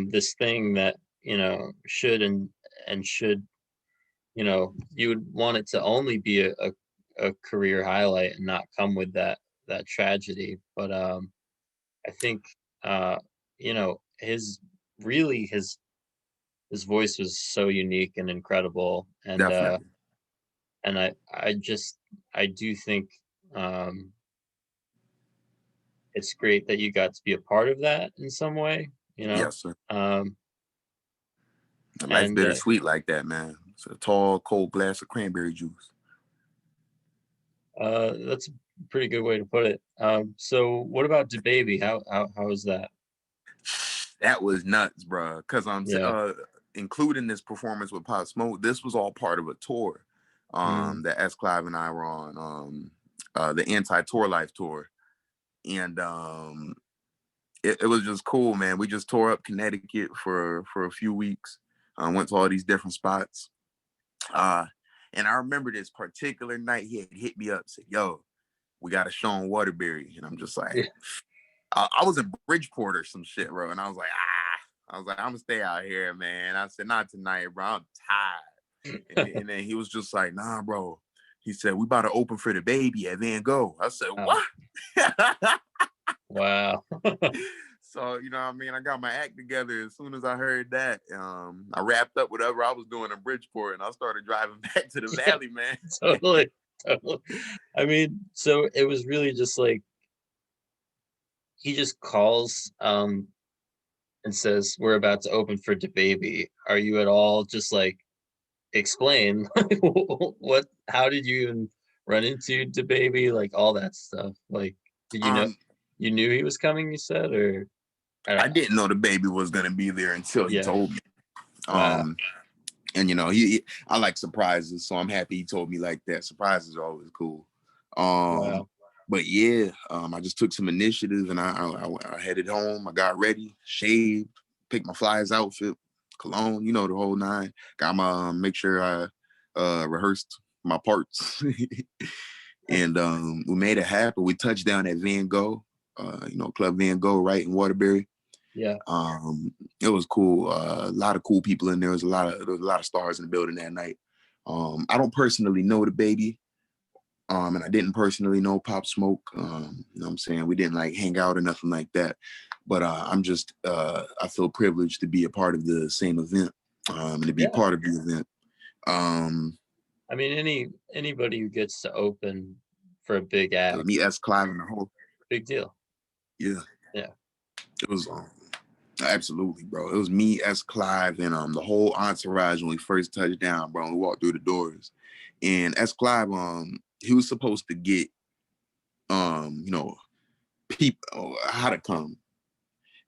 Speaker 1: this thing that should and should you would want it to only be a career highlight and not come with that tragedy. But I think his really his voice was so unique and incredible,
Speaker 2: Definitely.
Speaker 1: and I do think um it's great that you got to be a part of that in some way,
Speaker 2: Yes, sir.
Speaker 1: um
Speaker 2: Life
Speaker 1: and
Speaker 2: bittersweet like that, man. It's a tall, cold glass of cranberry juice.
Speaker 1: that's a pretty good way to put it. So what about DaBaby? How is that?
Speaker 2: That was nuts, bro. Cause I'm
Speaker 1: Yeah.
Speaker 2: including this performance with Pop Smoke. This was all part of a tour
Speaker 1: Mm,
Speaker 2: that S. Clive and I were on, the Anti-Tour Life tour, and it was just cool, man. We just tore up Connecticut for a few weeks. Went to all these different spots. Uh, and I remember this particular night he had hit me up, said, "Yo, we got a show in Waterbury," and I'm just like,
Speaker 1: yeah.
Speaker 2: I was in Bridgeport or some shit, bro. And I was like, I was like, I'm gonna stay out here, man. I said, not tonight, bro. I'm tired. And then he was just like, nah, bro. He said, we about to open for DaBaby at Van Gogh. I said,
Speaker 1: Oh,
Speaker 2: what?
Speaker 1: wow.
Speaker 2: So, you know what I mean? I got my act together as soon as I heard that. I wrapped up whatever I was doing in Bridgeport and I started driving back to the
Speaker 1: Yeah,
Speaker 2: valley, man.
Speaker 1: totally, totally. I mean, so it was really just like he just calls and says, "We're about to open for DaBaby. Are you at all just like explain like what? How did you even run into DaBaby? Like all that stuff. Like, did you know
Speaker 2: Um,
Speaker 1: you knew he was coming? You said, or I
Speaker 2: I
Speaker 1: don't.
Speaker 2: didn't know DaBaby was gonna be there until he
Speaker 1: Yeah.
Speaker 2: told me.
Speaker 1: Wow.
Speaker 2: Um, and you know, I like surprises, so I'm happy he told me like that. Surprises are always cool. Um,
Speaker 1: Wow.
Speaker 2: but yeah, I just took some initiative and I headed home. I got ready, shaved, picked my flyers outfit, cologne, you know, the whole nine. Got my make sure I rehearsed my parts, and we made it happen. We touched down at Van Gogh, Club Van Gogh, right in Waterbury.
Speaker 1: Yeah.
Speaker 2: It was cool. A lot of cool people in there. There was a lot of stars in the building that night. I don't personally know DaBaby, and I didn't personally know Pop Smoke. You know what I'm saying? We didn't like hang out or nothing like that. But I feel privileged to be a part of the same event, and to be
Speaker 1: Yeah.
Speaker 2: part of the event. Um,
Speaker 1: I mean, anybody who gets to open for a big act,
Speaker 2: Me, S. Clive, and the whole,
Speaker 1: big deal.
Speaker 2: yeah,
Speaker 1: Yeah.
Speaker 2: it was absolutely, bro. It was me, S. Clive, and the whole entourage when we first touched down, bro. And we walked through the doors, and S. Clive, he was supposed to get, you know, people how to come.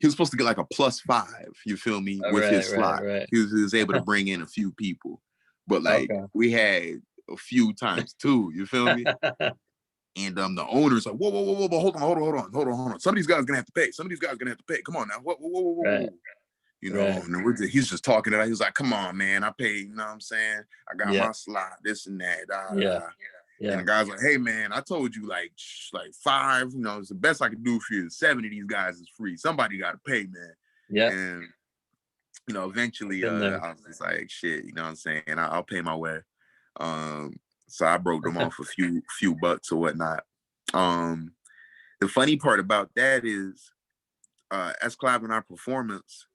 Speaker 2: He was supposed to get like a +5. You feel me?
Speaker 1: All
Speaker 2: With
Speaker 1: right.
Speaker 2: his
Speaker 1: Right.
Speaker 2: slot,
Speaker 1: Right.
Speaker 2: he was able to bring in a few people, but like
Speaker 1: Okay.
Speaker 2: we had a few times too. You feel me? And the owner's like, whoa, whoa, whoa, whoa, hold on. Some of these guys gonna have to pay. Some of these guys gonna have to pay. Come on now. Whoa, whoa, whoa, whoa,
Speaker 1: Right.
Speaker 2: whoa. You know,
Speaker 1: Right.
Speaker 2: and he's just talking to that. He's like, come on, man, I paid, you know what I'm saying? I got
Speaker 1: Yeah.
Speaker 2: my slot, this and that, da,
Speaker 1: Yeah.
Speaker 2: da.
Speaker 1: Yeah.
Speaker 2: And the guy's like, hey man, I told you like 5, it's the best I could do for you. 7 of these guys is free. Somebody gotta pay, man.
Speaker 1: Yeah.
Speaker 2: And eventually
Speaker 1: Been there.
Speaker 2: I was just like, shit, you know what I'm saying? I'll pay my way. Um, so I broke them off a few bucks or whatnot. The funny part about that is as Clive and our performance,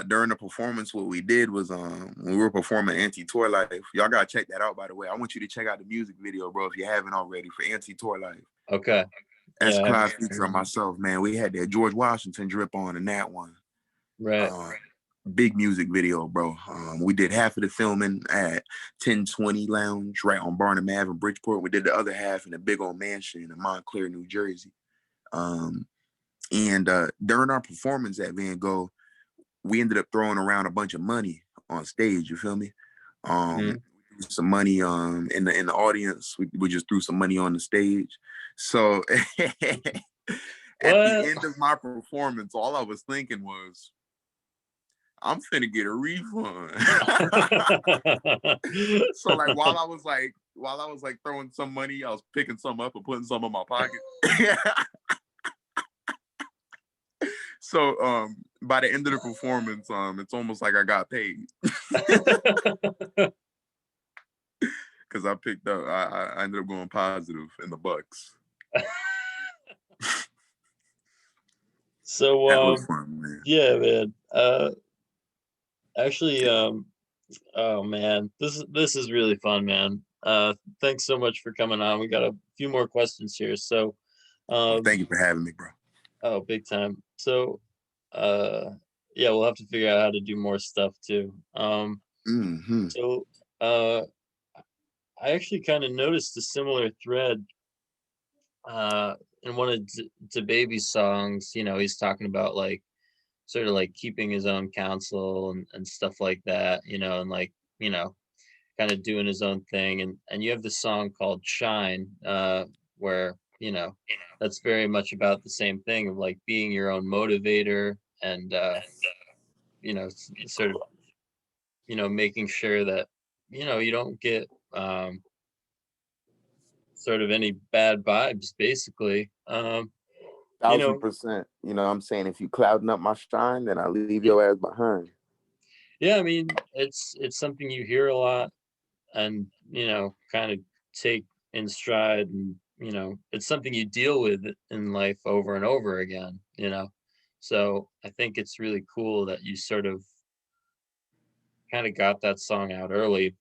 Speaker 2: during the performance, what we did was when we were performing Anti-Tour Life, y'all gotta check that out, by the way. I want you to check out the music video, bro, if you haven't already, for Anti-Tour Life.
Speaker 1: Okay.
Speaker 2: As
Speaker 1: Yeah.
Speaker 2: Clive feature on myself, man, we had that George Washington drip on in that one.
Speaker 1: Right.
Speaker 2: Big music video, bro. We did half of the filming at 1020 Lounge right on Barnum Ave in Bridgeport. We did the other half in a big old mansion in Montclair, New Jersey. And during our performance at Van Gogh, we ended up throwing around a bunch of money on stage. You feel me? Some money in the audience. We just threw some money on the stage. So at the end of my performance, all I was thinking was, I'm finna get a refund. So like while I was like throwing some money, I was picking some up and putting some in my pocket. So by the end of the performance, it's almost like I got paid. Because I picked up, I ended up going positive in the bucks.
Speaker 1: So
Speaker 2: that was fun, man.
Speaker 1: Yeah, man. Actually, oh man, this is really fun, man. Thanks so much for coming on. We got a few more questions here. So
Speaker 2: thank you for having me, bro.
Speaker 1: Oh, big time. So yeah, we'll have to figure out how to do more stuff too. So I actually kind of noticed a similar thread in one of DaBaby's songs. He's talking about like sort of like keeping his own counsel and stuff like that, and like, kind of doing his own thing. And you have this song called Shine, where, that's very much about the same thing of like being your own motivator and, sort of, making sure that, you don't get sort of any bad vibes, basically.
Speaker 2: 1000%. You know what I'm saying? If you clouding up my shine, then I leave your ass behind.
Speaker 1: Yeah, I mean, it's something you hear a lot and, kind of take in stride, and, it's something you deal with in life over and over again. So I think it's really cool that you sort of kind of got that song out early.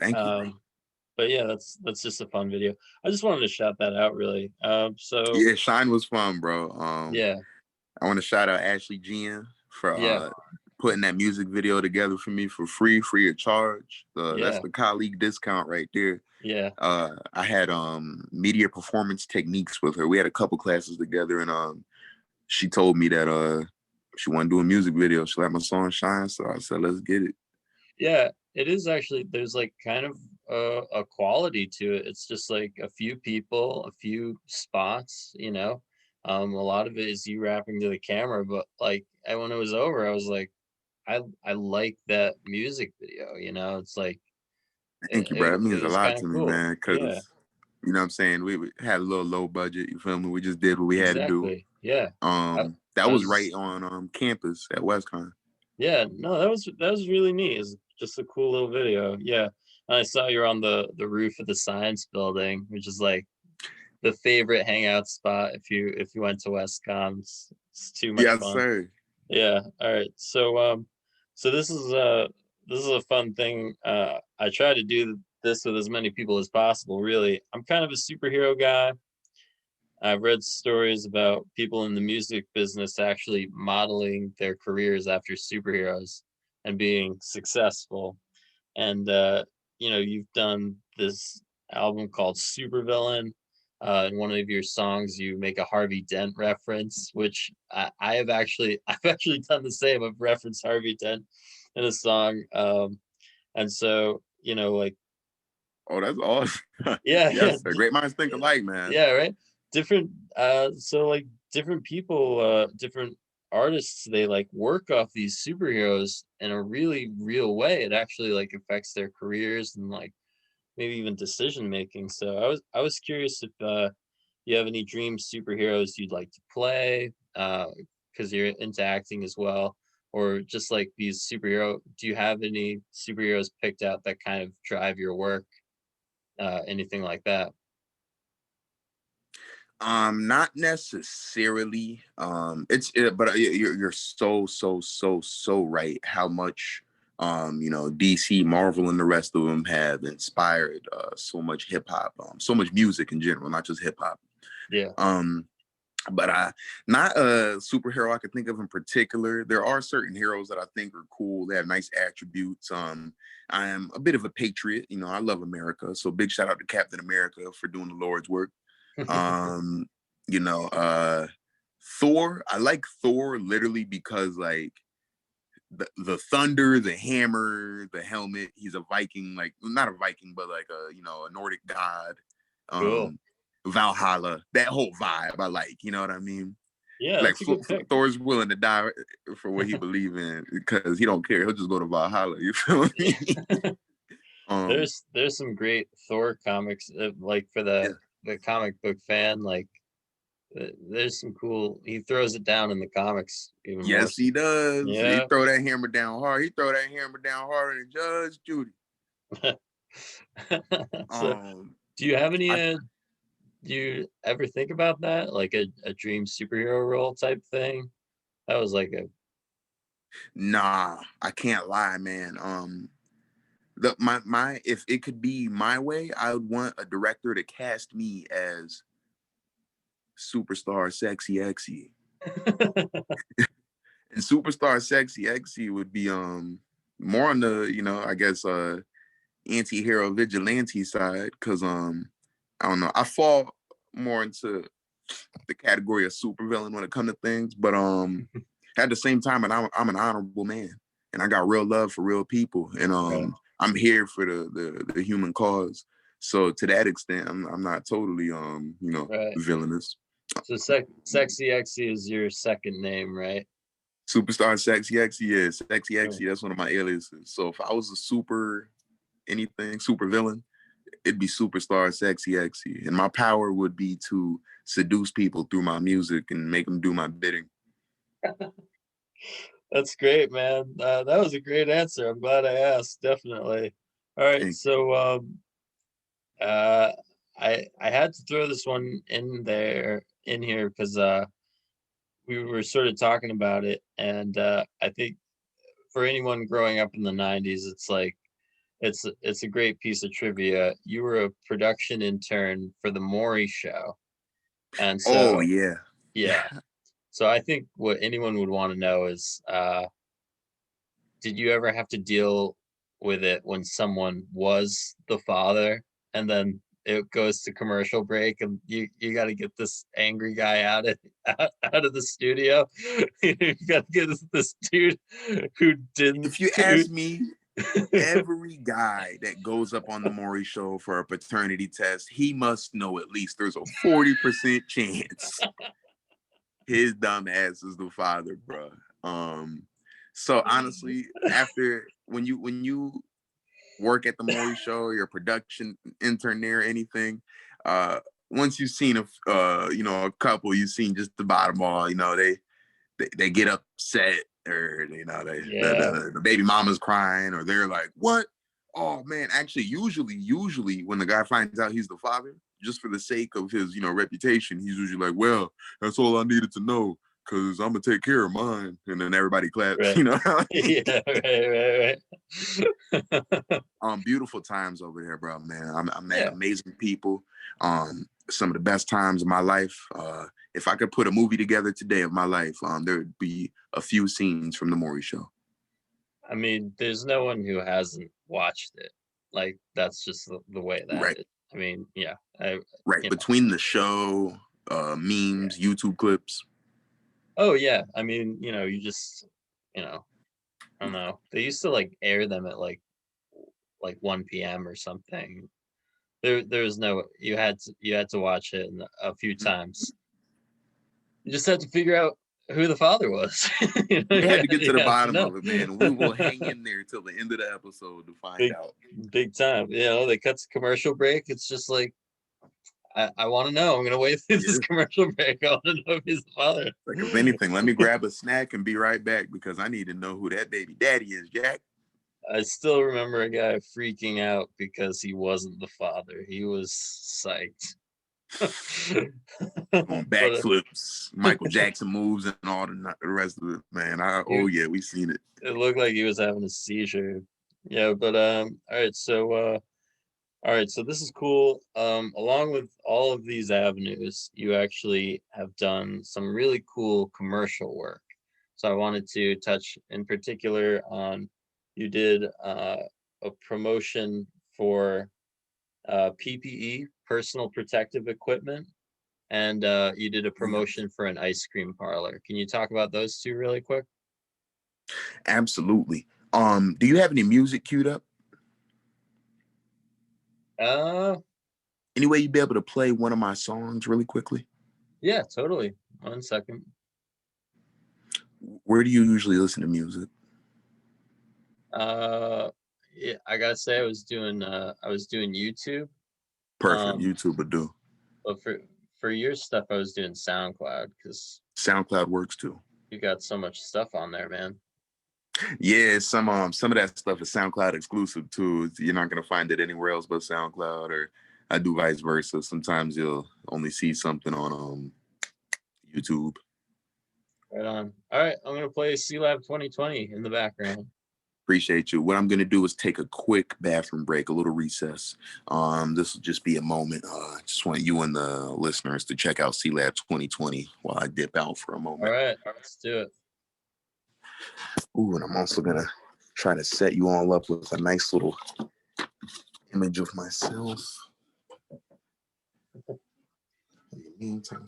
Speaker 2: Thank you, bro.
Speaker 1: But yeah, that's just a fun video. I just wanted to shout that out, really. So
Speaker 2: yeah, Shine was fun, bro.
Speaker 1: Yeah.
Speaker 2: I want to shout out Ashley Gian for putting that music video together for me for free of charge. That's the colleague discount right there.
Speaker 1: Yeah.
Speaker 2: I had media performance techniques with her. We had a couple classes together, and she told me that she wanted to do a music video. She let my song shine, so I said, let's get it.
Speaker 1: Yeah, it is actually. There's like kind of a quality to it. It's just like a few people, a few spots. A lot of it is you rapping to the camera, but like, and when it was over, I was like, I like that music video. It's like
Speaker 2: Thank you, bro. That
Speaker 1: it
Speaker 2: means a
Speaker 1: was
Speaker 2: lot
Speaker 1: kind
Speaker 2: to
Speaker 1: of
Speaker 2: me,
Speaker 1: cool.
Speaker 2: man.
Speaker 1: Yeah,
Speaker 2: Because you know what I'm saying, we had a little low budget. You feel me? We just did what we had to do.
Speaker 1: exactly. Yeah.
Speaker 2: That
Speaker 1: I
Speaker 2: was
Speaker 1: was
Speaker 2: right on campus at WestCon.
Speaker 1: Yeah, no, that was really neat. It's just a cool little video. Yeah. And I saw you're on the roof of the science building, which is like the favorite hangout spot if you went to WestCon. It's too much
Speaker 2: Yes,
Speaker 1: fun.
Speaker 2: sir.
Speaker 1: Yeah. All right. So this is a fun thing. I try to do this with as many people as possible, really. I'm kind of a superhero guy. I've read stories about people in the music business actually modeling their careers after superheroes and being successful. And you've done this album called Supervillain. In one of your songs, you make a Harvey Dent reference, which I have actually I've actually done the same. I've referenced Harvey Dent in a song, and so like,
Speaker 2: Oh, that's awesome.
Speaker 1: yeah,
Speaker 2: Yes, sir. Great minds think alike, man.
Speaker 1: yeah, right. Different, so like different people, different artists, they like work off these superheroes in a really real way. It actually like affects their careers and like maybe even decision making. So I was curious if you have any dream superheroes you'd like to play, because you're into acting as well, or just like these superhero. Do you have any superheroes picked out that kind of drive your work? Anything like that?
Speaker 2: Not necessarily. But you're so right. How much, DC, Marvel, and the rest of them have inspired so much hip hop, so much music in general, not just hip hop.
Speaker 1: Yeah.
Speaker 2: Um, but I not a superhero I could think of in particular. There are certain heroes that I think are cool. They have nice attributes. I am a bit of a patriot. I love America. So big shout out to Captain America for doing the Lord's work. Um, you know, uh Thor, I like Thor literally because like the thunder, the hammer, the helmet, he's a Viking, like not a Viking, but like a Nordic god.
Speaker 1: Cool.
Speaker 2: Um Valhalla, that whole vibe I like, you know what I mean?
Speaker 1: Yeah,
Speaker 2: Like
Speaker 1: that's a good pick.
Speaker 2: Thor's willing to die for what he believes in because he don't care. He'll just go to Valhalla, you feel me? um
Speaker 1: There's some great Thor comics, like for
Speaker 2: yeah.
Speaker 1: the comic book fan. Like, there's some cool. He throws it down in the comics even more.
Speaker 2: Yes, he does. He
Speaker 1: Yeah.
Speaker 2: throw that hammer down hard. He throw that hammer down harder than Judge Judy.
Speaker 1: So,
Speaker 2: Um,
Speaker 1: do you have any?
Speaker 2: I
Speaker 1: Do you ever think about that, like a dream superhero role type thing? That was like a
Speaker 2: Nah, I can't lie, man. My if it could be my way, I would want a director to cast me as superstar sexy Exy. And superstar sexy Exy would be more on the, I guess anti-hero vigilante side, because I don't know, I fall more into the category of supervillain when it comes to things, but at the same time, and I'm an honorable man, and I got real love for real people, and
Speaker 1: right,
Speaker 2: I'm here for the human cause. So to that extent, I'm not totally
Speaker 1: right.
Speaker 2: villainous.
Speaker 1: So sexy Exy is your second name, right?
Speaker 2: Superstar sexy Exy is sexy
Speaker 1: Cool.
Speaker 2: Exy. That's one of my aliases. So if I was a super villain, it'd be superstar sexy Exy, and my power would be to seduce people through my music and make them do my bidding.
Speaker 1: That's great, man. That was a great answer. I'm glad I asked. Definitely. All right,
Speaker 2: And
Speaker 1: so uh, I had to throw this one in here because we were sort of talking about it, and I think for anyone growing up in the '90s, it's like it's a great piece of trivia. You were a production intern for the Maury Show, and
Speaker 2: oh
Speaker 1: so
Speaker 2: yeah,
Speaker 1: yeah. So I think what anyone would want to know is, did you ever have to deal with it when someone was the father, and then it goes to commercial break, and you got to get this angry guy out of the studio. You got to get this dude who didn't.
Speaker 2: if you ask me, every guy that goes up on the Maury show for a paternity test, he must know at least there's a 40% chance his dumb ass is the father, bro. So honestly, after when you work at the Maury show, or your production intern there, or anything, uh, once you've seen a couple, you've seen just about them all. They get upset, or
Speaker 1: Yeah,
Speaker 2: the baby mama's crying, or they're like, what? Oh man, actually, usually when the guy finds out he's the father, just for the sake of his reputation, he's usually like, well, that's all I needed to know, because I'm gonna take care of mine. And then everybody claps.
Speaker 1: right. Yeah, right, right.
Speaker 2: Beautiful times over there, bro, man. I met
Speaker 1: Yeah,
Speaker 2: amazing people. Some of the best times of my life. If I could put a movie together today of my life, there would be a few scenes from the Maury show.
Speaker 1: I mean, there's no one who hasn't watched it. Like, that's just the way that
Speaker 2: Right,
Speaker 1: is. I mean, yeah,
Speaker 2: right.
Speaker 1: you know,
Speaker 2: Between the show,
Speaker 1: yeah.
Speaker 2: memes, YouTube clips.
Speaker 1: Oh yeah, I mean, you just, you know, I don't know. They used to like air them at like 1 p.m. or something. There was no, you had to watch it a few times. You just had to figure out who the father was.
Speaker 2: We had to get to the
Speaker 1: have to
Speaker 2: bottom
Speaker 1: know.
Speaker 2: of it, man. And we will hang in there till the end of the episode to find
Speaker 1: big,
Speaker 2: out.
Speaker 1: big time. They cut to commercial break. It's just like, I want to know. I'm gonna wait through this commercial break. I want to know if he's the father.
Speaker 2: Like, if anything, let me grab a snack and be right back because I need to know who that baby daddy is, Jack.
Speaker 1: I still remember a guy freaking out because he wasn't the father. He was psyched.
Speaker 2: On backflips, Michael Jackson moves, and all the rest of it, man. Yeah, we seen it.
Speaker 1: It looked like he was having a seizure. Yeah, but all right, so this is cool. Along with all of these avenues, you actually have done some really cool commercial work. So I wanted to touch in particular on, you did a promotion for PPE, personal protective equipment, and you did a promotion for an ice cream parlor. Can you talk about those two really quick?
Speaker 2: Absolutely. Do you have any music queued up?
Speaker 1: Any
Speaker 2: way you'd be able to play one of my songs really quickly?
Speaker 1: Yeah, totally. 1 second.
Speaker 2: Where do you usually listen to music?
Speaker 1: Yeah, I gotta say I was doing YouTube.
Speaker 2: Perfect. YouTube would do.
Speaker 1: But for your stuff, I was doing SoundCloud because
Speaker 2: SoundCloud works too.
Speaker 1: You got so much stuff on there, man.
Speaker 2: Yeah, some of that stuff is SoundCloud exclusive too. You're not gonna find it anywhere else but SoundCloud, or I do vice versa. Sometimes you'll only see something on YouTube.
Speaker 1: Right on. All right, I'm gonna play C-Lab 2020 in the background.
Speaker 2: Appreciate you. What I'm gonna do is take a quick bathroom break, a little recess. This will just be a moment. I just want you and the listeners to check out C-Lab 2020 while I dip out for a moment.
Speaker 1: All right, let's do it.
Speaker 2: Ooh, and I'm also gonna try to set you all up with a nice little image of myself. In the meantime.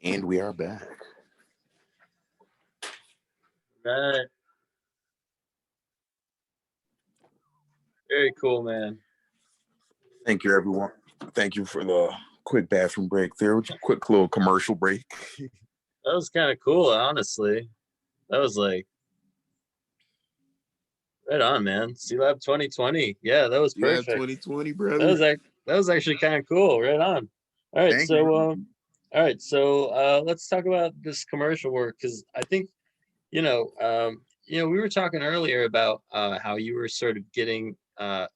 Speaker 2: And we are back.
Speaker 1: All right. Very cool, man.
Speaker 2: Thank you, everyone. Thank you for the quick bathroom break there. Quick little commercial break.
Speaker 1: That was kind of cool, honestly. That was like right on, man. C-Lab 2020. Yeah, that was perfect.
Speaker 2: C-Lab 2020, brother.
Speaker 1: That was actually kind of cool. Right on. All right, let's talk about this commercial work, because I think we were talking earlier about how you were sort of getting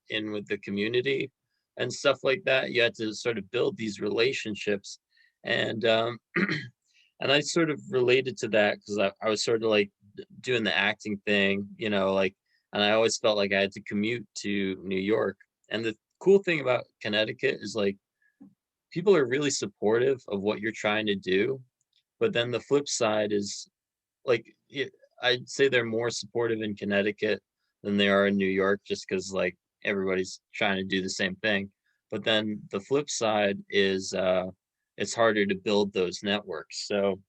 Speaker 1: in with the community and stuff like that. You had to sort of build these relationships, and and I sort of related to that because I was sort of like doing the acting thing, and I always felt like I had to commute to New York. And the cool thing about Connecticut is like people are really supportive of what you're trying to do, but then the flip side is like I'd say they're more supportive in Connecticut than they are in New York, just because like everybody's trying to do the same thing. But then the flip side is it's harder to build those networks. So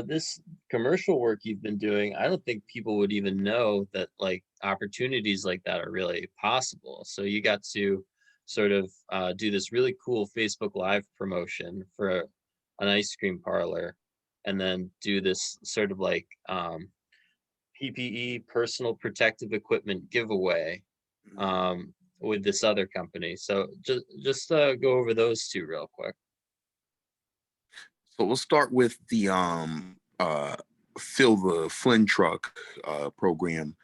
Speaker 1: this commercial work you've been doing, I don't think people would even know that like opportunities like that are really possible. So you got to sort of do this really cool Facebook Live promotion for an ice cream parlor, and then do this sort of like PPE, personal protective equipment giveaway with this other company. So just go over those two real quick.
Speaker 2: So we'll start with the fill the Flynn truck program,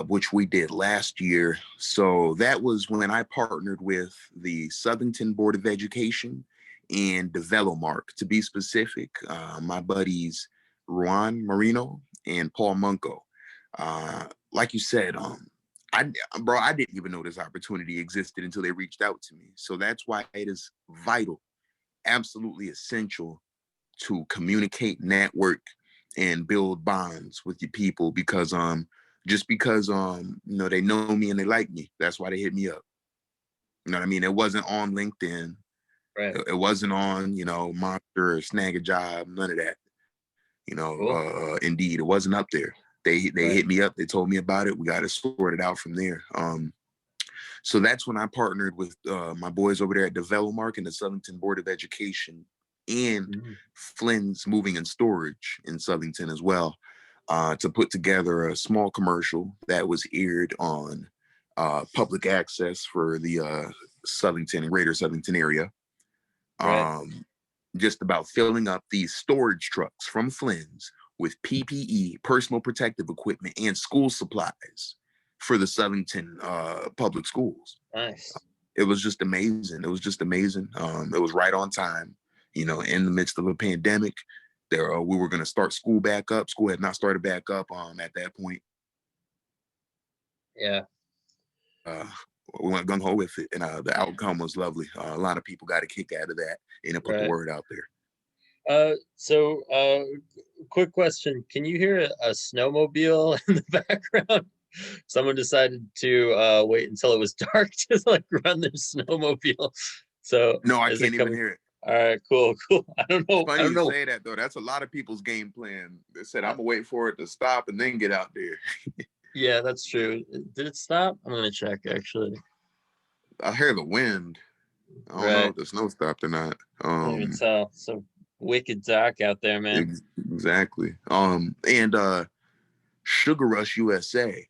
Speaker 2: which we did last year. So that was when I partnered with the Southington Board of Education and Develomark, to be specific. My buddies Juan Marino and Paul Munko. Like you said, I didn't even know this opportunity existed until they reached out to me. So that's why it is vital, absolutely essential, to communicate, network, and build bonds with your people, because just because they know me and they like me, that's why they hit me up. You know what I mean? It wasn't on LinkedIn.
Speaker 1: Right.
Speaker 2: It wasn't on, Monster or Snag a Job, none of that.
Speaker 1: Cool.
Speaker 2: Indeed, it wasn't up there. They
Speaker 1: Right.
Speaker 2: hit me up, they told me about it. We got it sorted out from there. So that's when I partnered with my boys over there at Develomark and the Southington Board of Education, and
Speaker 1: Mhm.
Speaker 2: Flynn's Moving and Storage in Southington as well, to put together a small commercial that was aired on public access for the Southington and Greater Southington area,
Speaker 1: Right.
Speaker 2: just about filling up these storage trucks from Flynn's with PPE, personal protective equipment, and school supplies for the Southington public schools.
Speaker 1: Nice.
Speaker 2: It was just amazing. It was just amazing. It was right on time, in the midst of a pandemic. There, we were going to start school back up. School had not started back up at that point.
Speaker 1: Yeah.
Speaker 2: Uh, we went gung ho with it, and the outcome was lovely. A lot of people got a kick out of that, and it put the
Speaker 1: Right.
Speaker 2: word out there.
Speaker 1: Quick question. Can you hear a snowmobile in the background? Someone decided to wait until it was dark to like run their snowmobile. So
Speaker 2: No, I
Speaker 1: is it
Speaker 2: can't even
Speaker 1: coming?
Speaker 2: hear it.
Speaker 1: All right, cool, cool. I don't
Speaker 2: It's
Speaker 1: know. I
Speaker 2: funny
Speaker 1: don't
Speaker 2: you
Speaker 1: know.
Speaker 2: say that though. That's a lot of people's game plan. They said,
Speaker 1: Uh,
Speaker 2: "I'm gonna wait for it to stop and then get out there."
Speaker 1: yeah, that's true. Did it stop? I'm gonna check actually.
Speaker 2: I hear the wind. I don't know
Speaker 1: Right.
Speaker 2: if the snow stopped or not.
Speaker 1: Can't even tell. So wicked dark out there, man.
Speaker 2: Exactly. And Sugar Rush USA.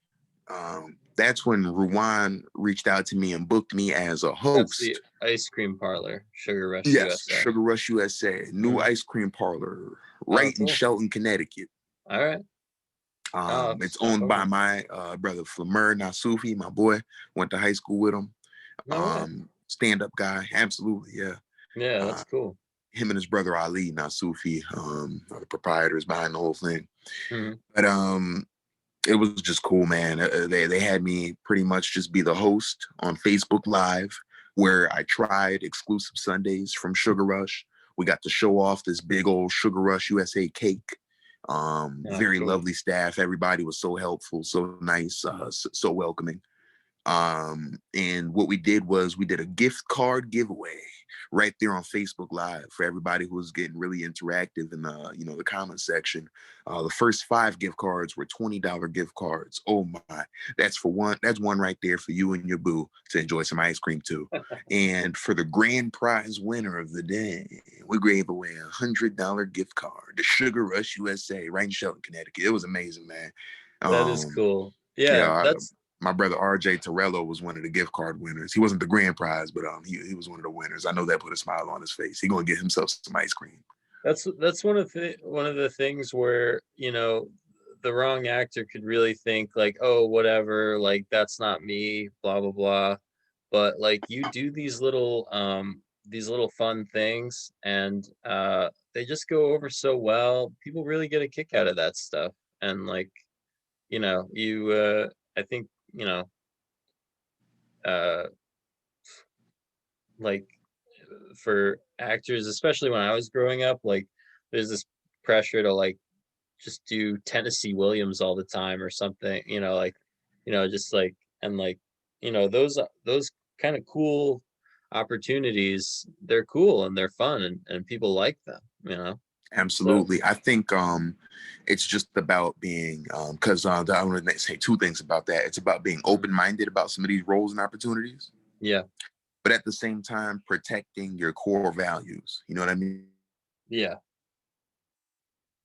Speaker 2: That's when Ruwan reached out to me and booked me as a
Speaker 1: That's the
Speaker 2: host.
Speaker 1: ice cream parlor, Sugar Rush
Speaker 2: Yes,
Speaker 1: USA.
Speaker 2: Sugar Rush USA, new
Speaker 1: Mhm.
Speaker 2: ice cream parlor
Speaker 1: Oh,
Speaker 2: right in
Speaker 1: cool.
Speaker 2: Shelton, Connecticut.
Speaker 1: All right. I'll have to
Speaker 2: It's
Speaker 1: stop
Speaker 2: owned by
Speaker 1: over.
Speaker 2: my brother Flamer Nasufi, my boy. Went to high school with him.
Speaker 1: No way.
Speaker 2: Stand-up guy, absolutely, yeah.
Speaker 1: Yeah,
Speaker 2: Uh,
Speaker 1: that's cool.
Speaker 2: him and his brother Ali Nasufi are the proprietors behind the whole thing.
Speaker 1: Mhm.
Speaker 2: But it was just cool, man. They had me pretty much just be the host on Facebook Live, where I tried exclusive Sundays from Sugar Rush. We got to show off this big old Sugar Rush USA cake.
Speaker 1: Oh,
Speaker 2: Very
Speaker 1: cool.
Speaker 2: lovely staff. Everybody was so helpful, so nice, so welcoming. And what we did was we did a gift card giveaway right there on Facebook Live for everybody who was getting really interactive in the comment section. The first 5 gift cards were $20 gift cards. Oh my, that's for one. That's one right there for you and your boo to enjoy some ice cream too. And for the grand prize winner of the day, we gave away $100 gift card to Sugar Rush USA right in Shelton, Connecticut. It was amazing, man.
Speaker 1: That is
Speaker 2: Um,
Speaker 1: cool. Yeah,
Speaker 2: yeah,
Speaker 1: that's
Speaker 2: my brother RJ Torello was one of the gift card winners. He wasn't the grand prize, but he was one of the winners. I know that put a smile on his face. He gonna get himself some ice cream.
Speaker 1: that's one of the things where, the wrong actor could really think like, oh, whatever, like that's not me, blah blah blah. But like you do these little fun things, and they just go over so well. People really get a kick out of that stuff. And like, you I think, uh like for actors, especially when I was growing up, like there's this pressure to like just do Tennessee Williams all the time or something, like, just like and like, those kind of cool opportunities, they're cool and they're fun and people like them. So
Speaker 2: Absolutely. I think it's just about being because I want to say two things about that. It's about being
Speaker 1: mhm,
Speaker 2: open-minded about some of these roles and opportunities,
Speaker 1: yeah,
Speaker 2: but at the same time protecting your core values. You know what I mean?
Speaker 1: yeah,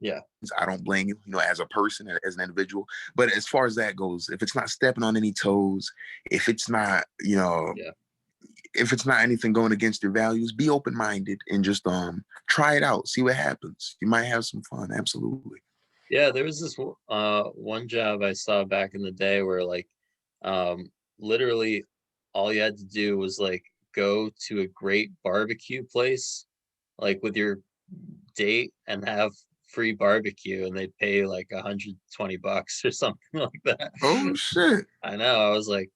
Speaker 1: yeah,
Speaker 2: I don't blame you, as a person, as an individual. But as far as that goes, if it's not stepping on any toes, if it's not,
Speaker 1: yeah.
Speaker 2: if it's not anything going against your values, be open-minded and just try it out, see what happens. You might have some fun. Absolutely.
Speaker 1: Yeah, there was this one job I saw back in the day where like literally all you had to do was like go to a great barbecue place like with your date and have free barbecue and they'd pay like $120 or something like that.
Speaker 2: Oh shit.
Speaker 1: I know, I was like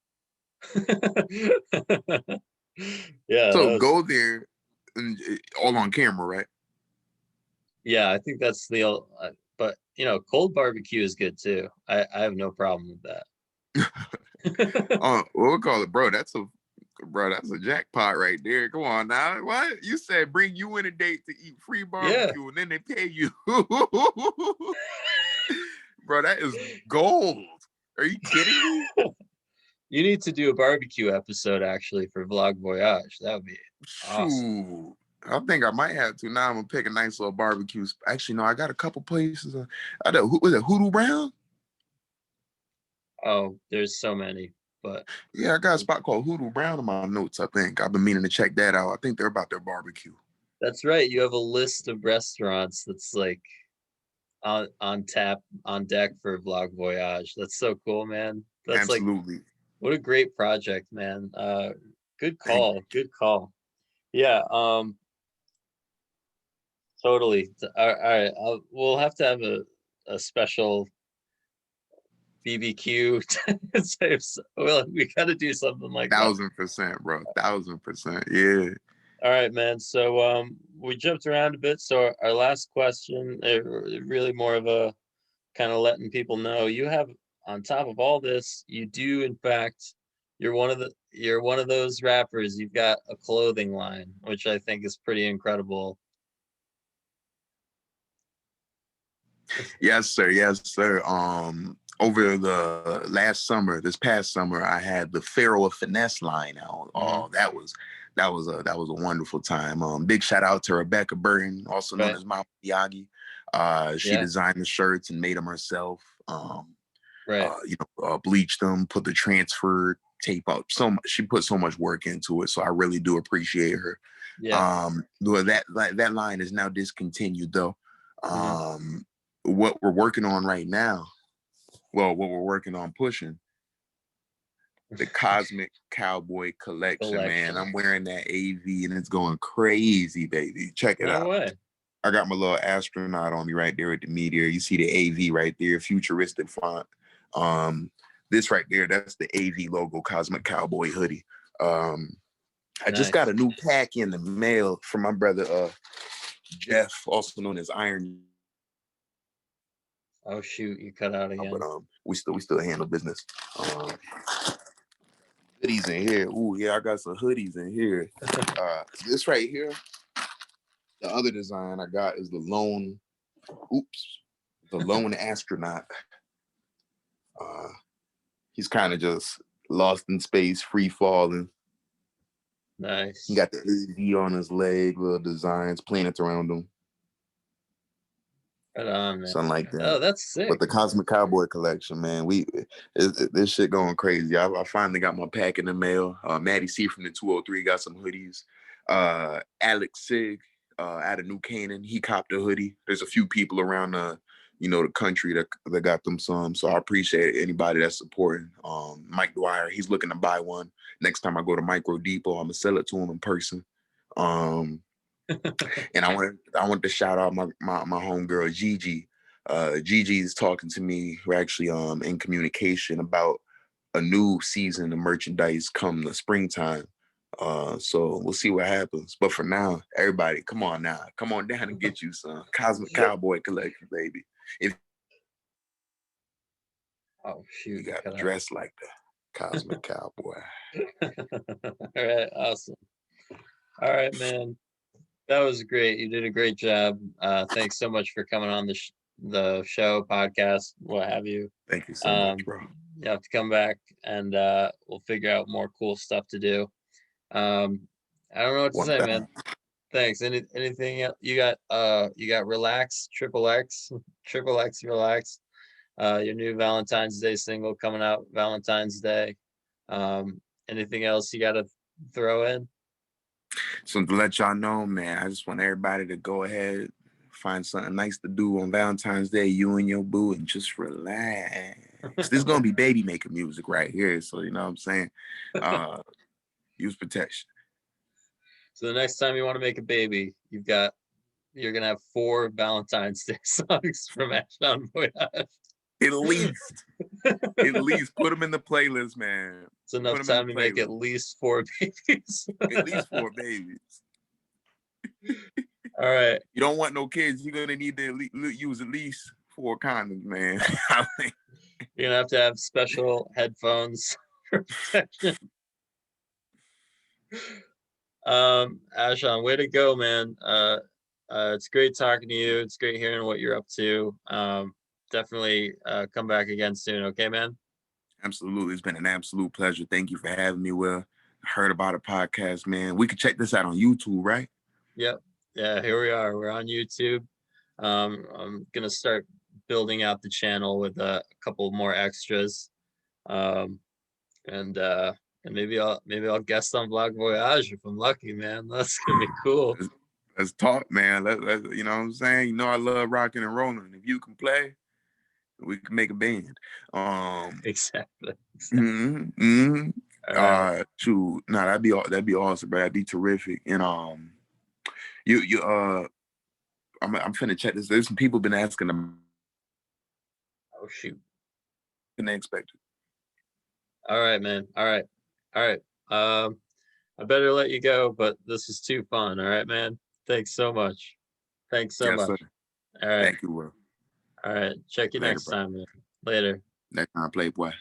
Speaker 1: yeah,
Speaker 2: So
Speaker 1: that was
Speaker 2: go there and all on camera, right?
Speaker 1: yeah, I think that's but cold barbecue is good too. I have no problem with that.
Speaker 2: We'll call it, bro. That's a jackpot right there. Come on now. What? You said bring you in a date to eat free
Speaker 1: Yeah.
Speaker 2: barbecue and then they pay you. Bro, that is gold. Are you kidding me?
Speaker 1: You need to do a barbecue episode actually for Vlog Voyage. That would be awesome.
Speaker 2: Shoot. I think I might have to. Now I'm gonna pick a nice little barbecue. Actually, no, I got a couple places. Who was it? Hoodoo Brown?
Speaker 1: Oh, there's so many, but
Speaker 2: Yeah, I got a spot called Hoodoo Brown in my notes. I think I've been meaning to check that out. I think they're about their barbecue.
Speaker 1: that's right. You have a list of restaurants that's like on tap on deck for Vlog Voyage. That's so cool, man. That's like
Speaker 2: Absolutely.
Speaker 1: what a great project, man. Good
Speaker 2: Thank
Speaker 1: call. Good call. Yeah, totally. All right, we'll have to have a special BBQ. Well, we got to do something like that.
Speaker 2: 1000%, bro. 1000%. Yeah.
Speaker 1: All right, man. So we jumped around a bit. So our last question, really more of a kind of letting people know you have on top of all this, you do in fact, you're one of those rappers. You've got a clothing line, which I think is pretty incredible.
Speaker 2: Yes, sir. Yes, sir. Over the last summer, this past summer, I had the Pharaoh of Finesse line out.
Speaker 1: Hmm.
Speaker 2: Oh, that was a wonderful time. Big shout out to Rebecca Burton, also known
Speaker 1: Right.
Speaker 2: as Mama Miyagi. She
Speaker 1: Yeah.
Speaker 2: designed the shirts and made them herself.
Speaker 1: Right.
Speaker 2: Bleached them, put the transfer tape up. She put so much work into it. So I really do appreciate her.
Speaker 1: Yeah.
Speaker 2: Well, that line is now discontinued though.
Speaker 1: Hmm.
Speaker 2: What we're working on right now, well, what we're working on pushing, the Cosmic Cowboy Collection, man.
Speaker 1: Collection.
Speaker 2: I'm wearing that AV and it's going crazy, baby. Check it
Speaker 1: No
Speaker 2: out.
Speaker 1: way.
Speaker 2: I got my little astronaut on me right there at the meteor. You see the AV right there, futuristic font. Um, this right there, that's the AV logo, Cosmic Cowboy hoodie. Um, I just got
Speaker 1: Nice.
Speaker 2: a new pack in the mail from my brother Jeff, also known as Iron.
Speaker 1: Oh shoot, you cut out
Speaker 2: But
Speaker 1: again.
Speaker 2: we still handle business. Um, hoodies in here. Ooh, yeah, I got some hoodies in here. This right here, the other design I got is the lone astronaut. Uh, he's kind of just lost in space, free falling. He
Speaker 1: Nice.
Speaker 2: got the AV on his leg, little designs, planets around him,
Speaker 1: Right on, man.
Speaker 2: something like
Speaker 1: Oh,
Speaker 2: that.
Speaker 1: that's
Speaker 2: But
Speaker 1: sick.
Speaker 2: the Cosmic Cowboy collection, man, this shit going crazy. I finally got my pack in the mail. Maddie C from the 203 got some hoodies. Alex Sig out of New Canaan, he copped a hoodie. There's a few people around the country that got them some. So I appreciate anybody that's supporting. Mike Dwyer, he's looking to buy one. Next time I go to Micro Depot, I'm gonna sell it to him in person. Um, and I want to shout out my homegirl Gigi. Gigi is talking to me. We're actually in communication about a new season of merchandise come the springtime. So we'll see what happens. But for now, everybody, come on now. Come on down and get you some Cosmic Cowboy Collection, baby. If
Speaker 1: Oh
Speaker 2: you
Speaker 1: shoot, you
Speaker 2: got to
Speaker 1: cut out.
Speaker 2: dress like the Cosmic Cowboy.
Speaker 1: All right, awesome. All right, man. That was great. You did a great job. Thanks so much for coming on the show, podcast, what have you.
Speaker 2: Thank you so much,
Speaker 1: Um,
Speaker 2: bro.
Speaker 1: you have to come back and we'll figure out more cool stuff to do. I don't know what to
Speaker 2: One
Speaker 1: say, man.
Speaker 2: time.
Speaker 1: Thanks. Anything you got relax, triple X, triple X relax. Your new Valentine's Day single coming out Valentine's Day. Anything else you gotta throw in?
Speaker 2: So to let y'all know, man, I just want everybody to go ahead, find something nice to do on Valentine's Day, you and your boo, and just relax. This is gonna be baby making music right here. So you know what I'm saying? Uh use protection.
Speaker 1: So the next time you want to make a baby, you're gonna have 4 Valentine's Day songs from hon Voyage.
Speaker 2: At least. At least put them in the playlist, man.
Speaker 1: It's
Speaker 2: Put
Speaker 1: enough
Speaker 2: them in the
Speaker 1: time to make at
Speaker 2: playlist.
Speaker 1: least 4 babies.
Speaker 2: At least 4 babies.
Speaker 1: All right.
Speaker 2: You don't want no kids. You're gonna need to use at least 4 condoms, man.
Speaker 1: You're gonna have special headphones for protection. Ashon, way to go, man. It's great talking to you. It's great hearing what you're up to. Definitely come back again soon, okay, man?
Speaker 2: Absolutely. It's been an absolute pleasure. Thank you for having me, Will. I heard about a podcast, man. We can check this out on YouTube, right?
Speaker 1: Yep. Yeah, here we are. We're on YouTube. I'm gonna start building out the channel with a couple more extras. Um, and maybe I'll guest on Vlog Voyage if I'm lucky, man. That's gonna be cool.
Speaker 2: Let's talk, man. You know what I'm saying? You know I love rocking and rolling. If you can play, we can make a band.
Speaker 1: Exactly.
Speaker 2: Mm-hmm, mm-hmm.
Speaker 1: All right.
Speaker 2: Shoot, nah, that'd be awesome, bro. That'd be terrific. And you I'm finna check this. There's some people been asking them.
Speaker 1: Oh shoot.
Speaker 2: Can they expect it?
Speaker 1: All right, man. All right. All right. I better let you go, but this is too fun. All right, man. Thanks so much. Thanks so
Speaker 2: Yes, sir.
Speaker 1: much. All right.
Speaker 2: Thank you, Will.
Speaker 1: All right. Check you
Speaker 2: Later,
Speaker 1: next
Speaker 2: bro.
Speaker 1: time, man. Later.
Speaker 2: Next time, Playboy.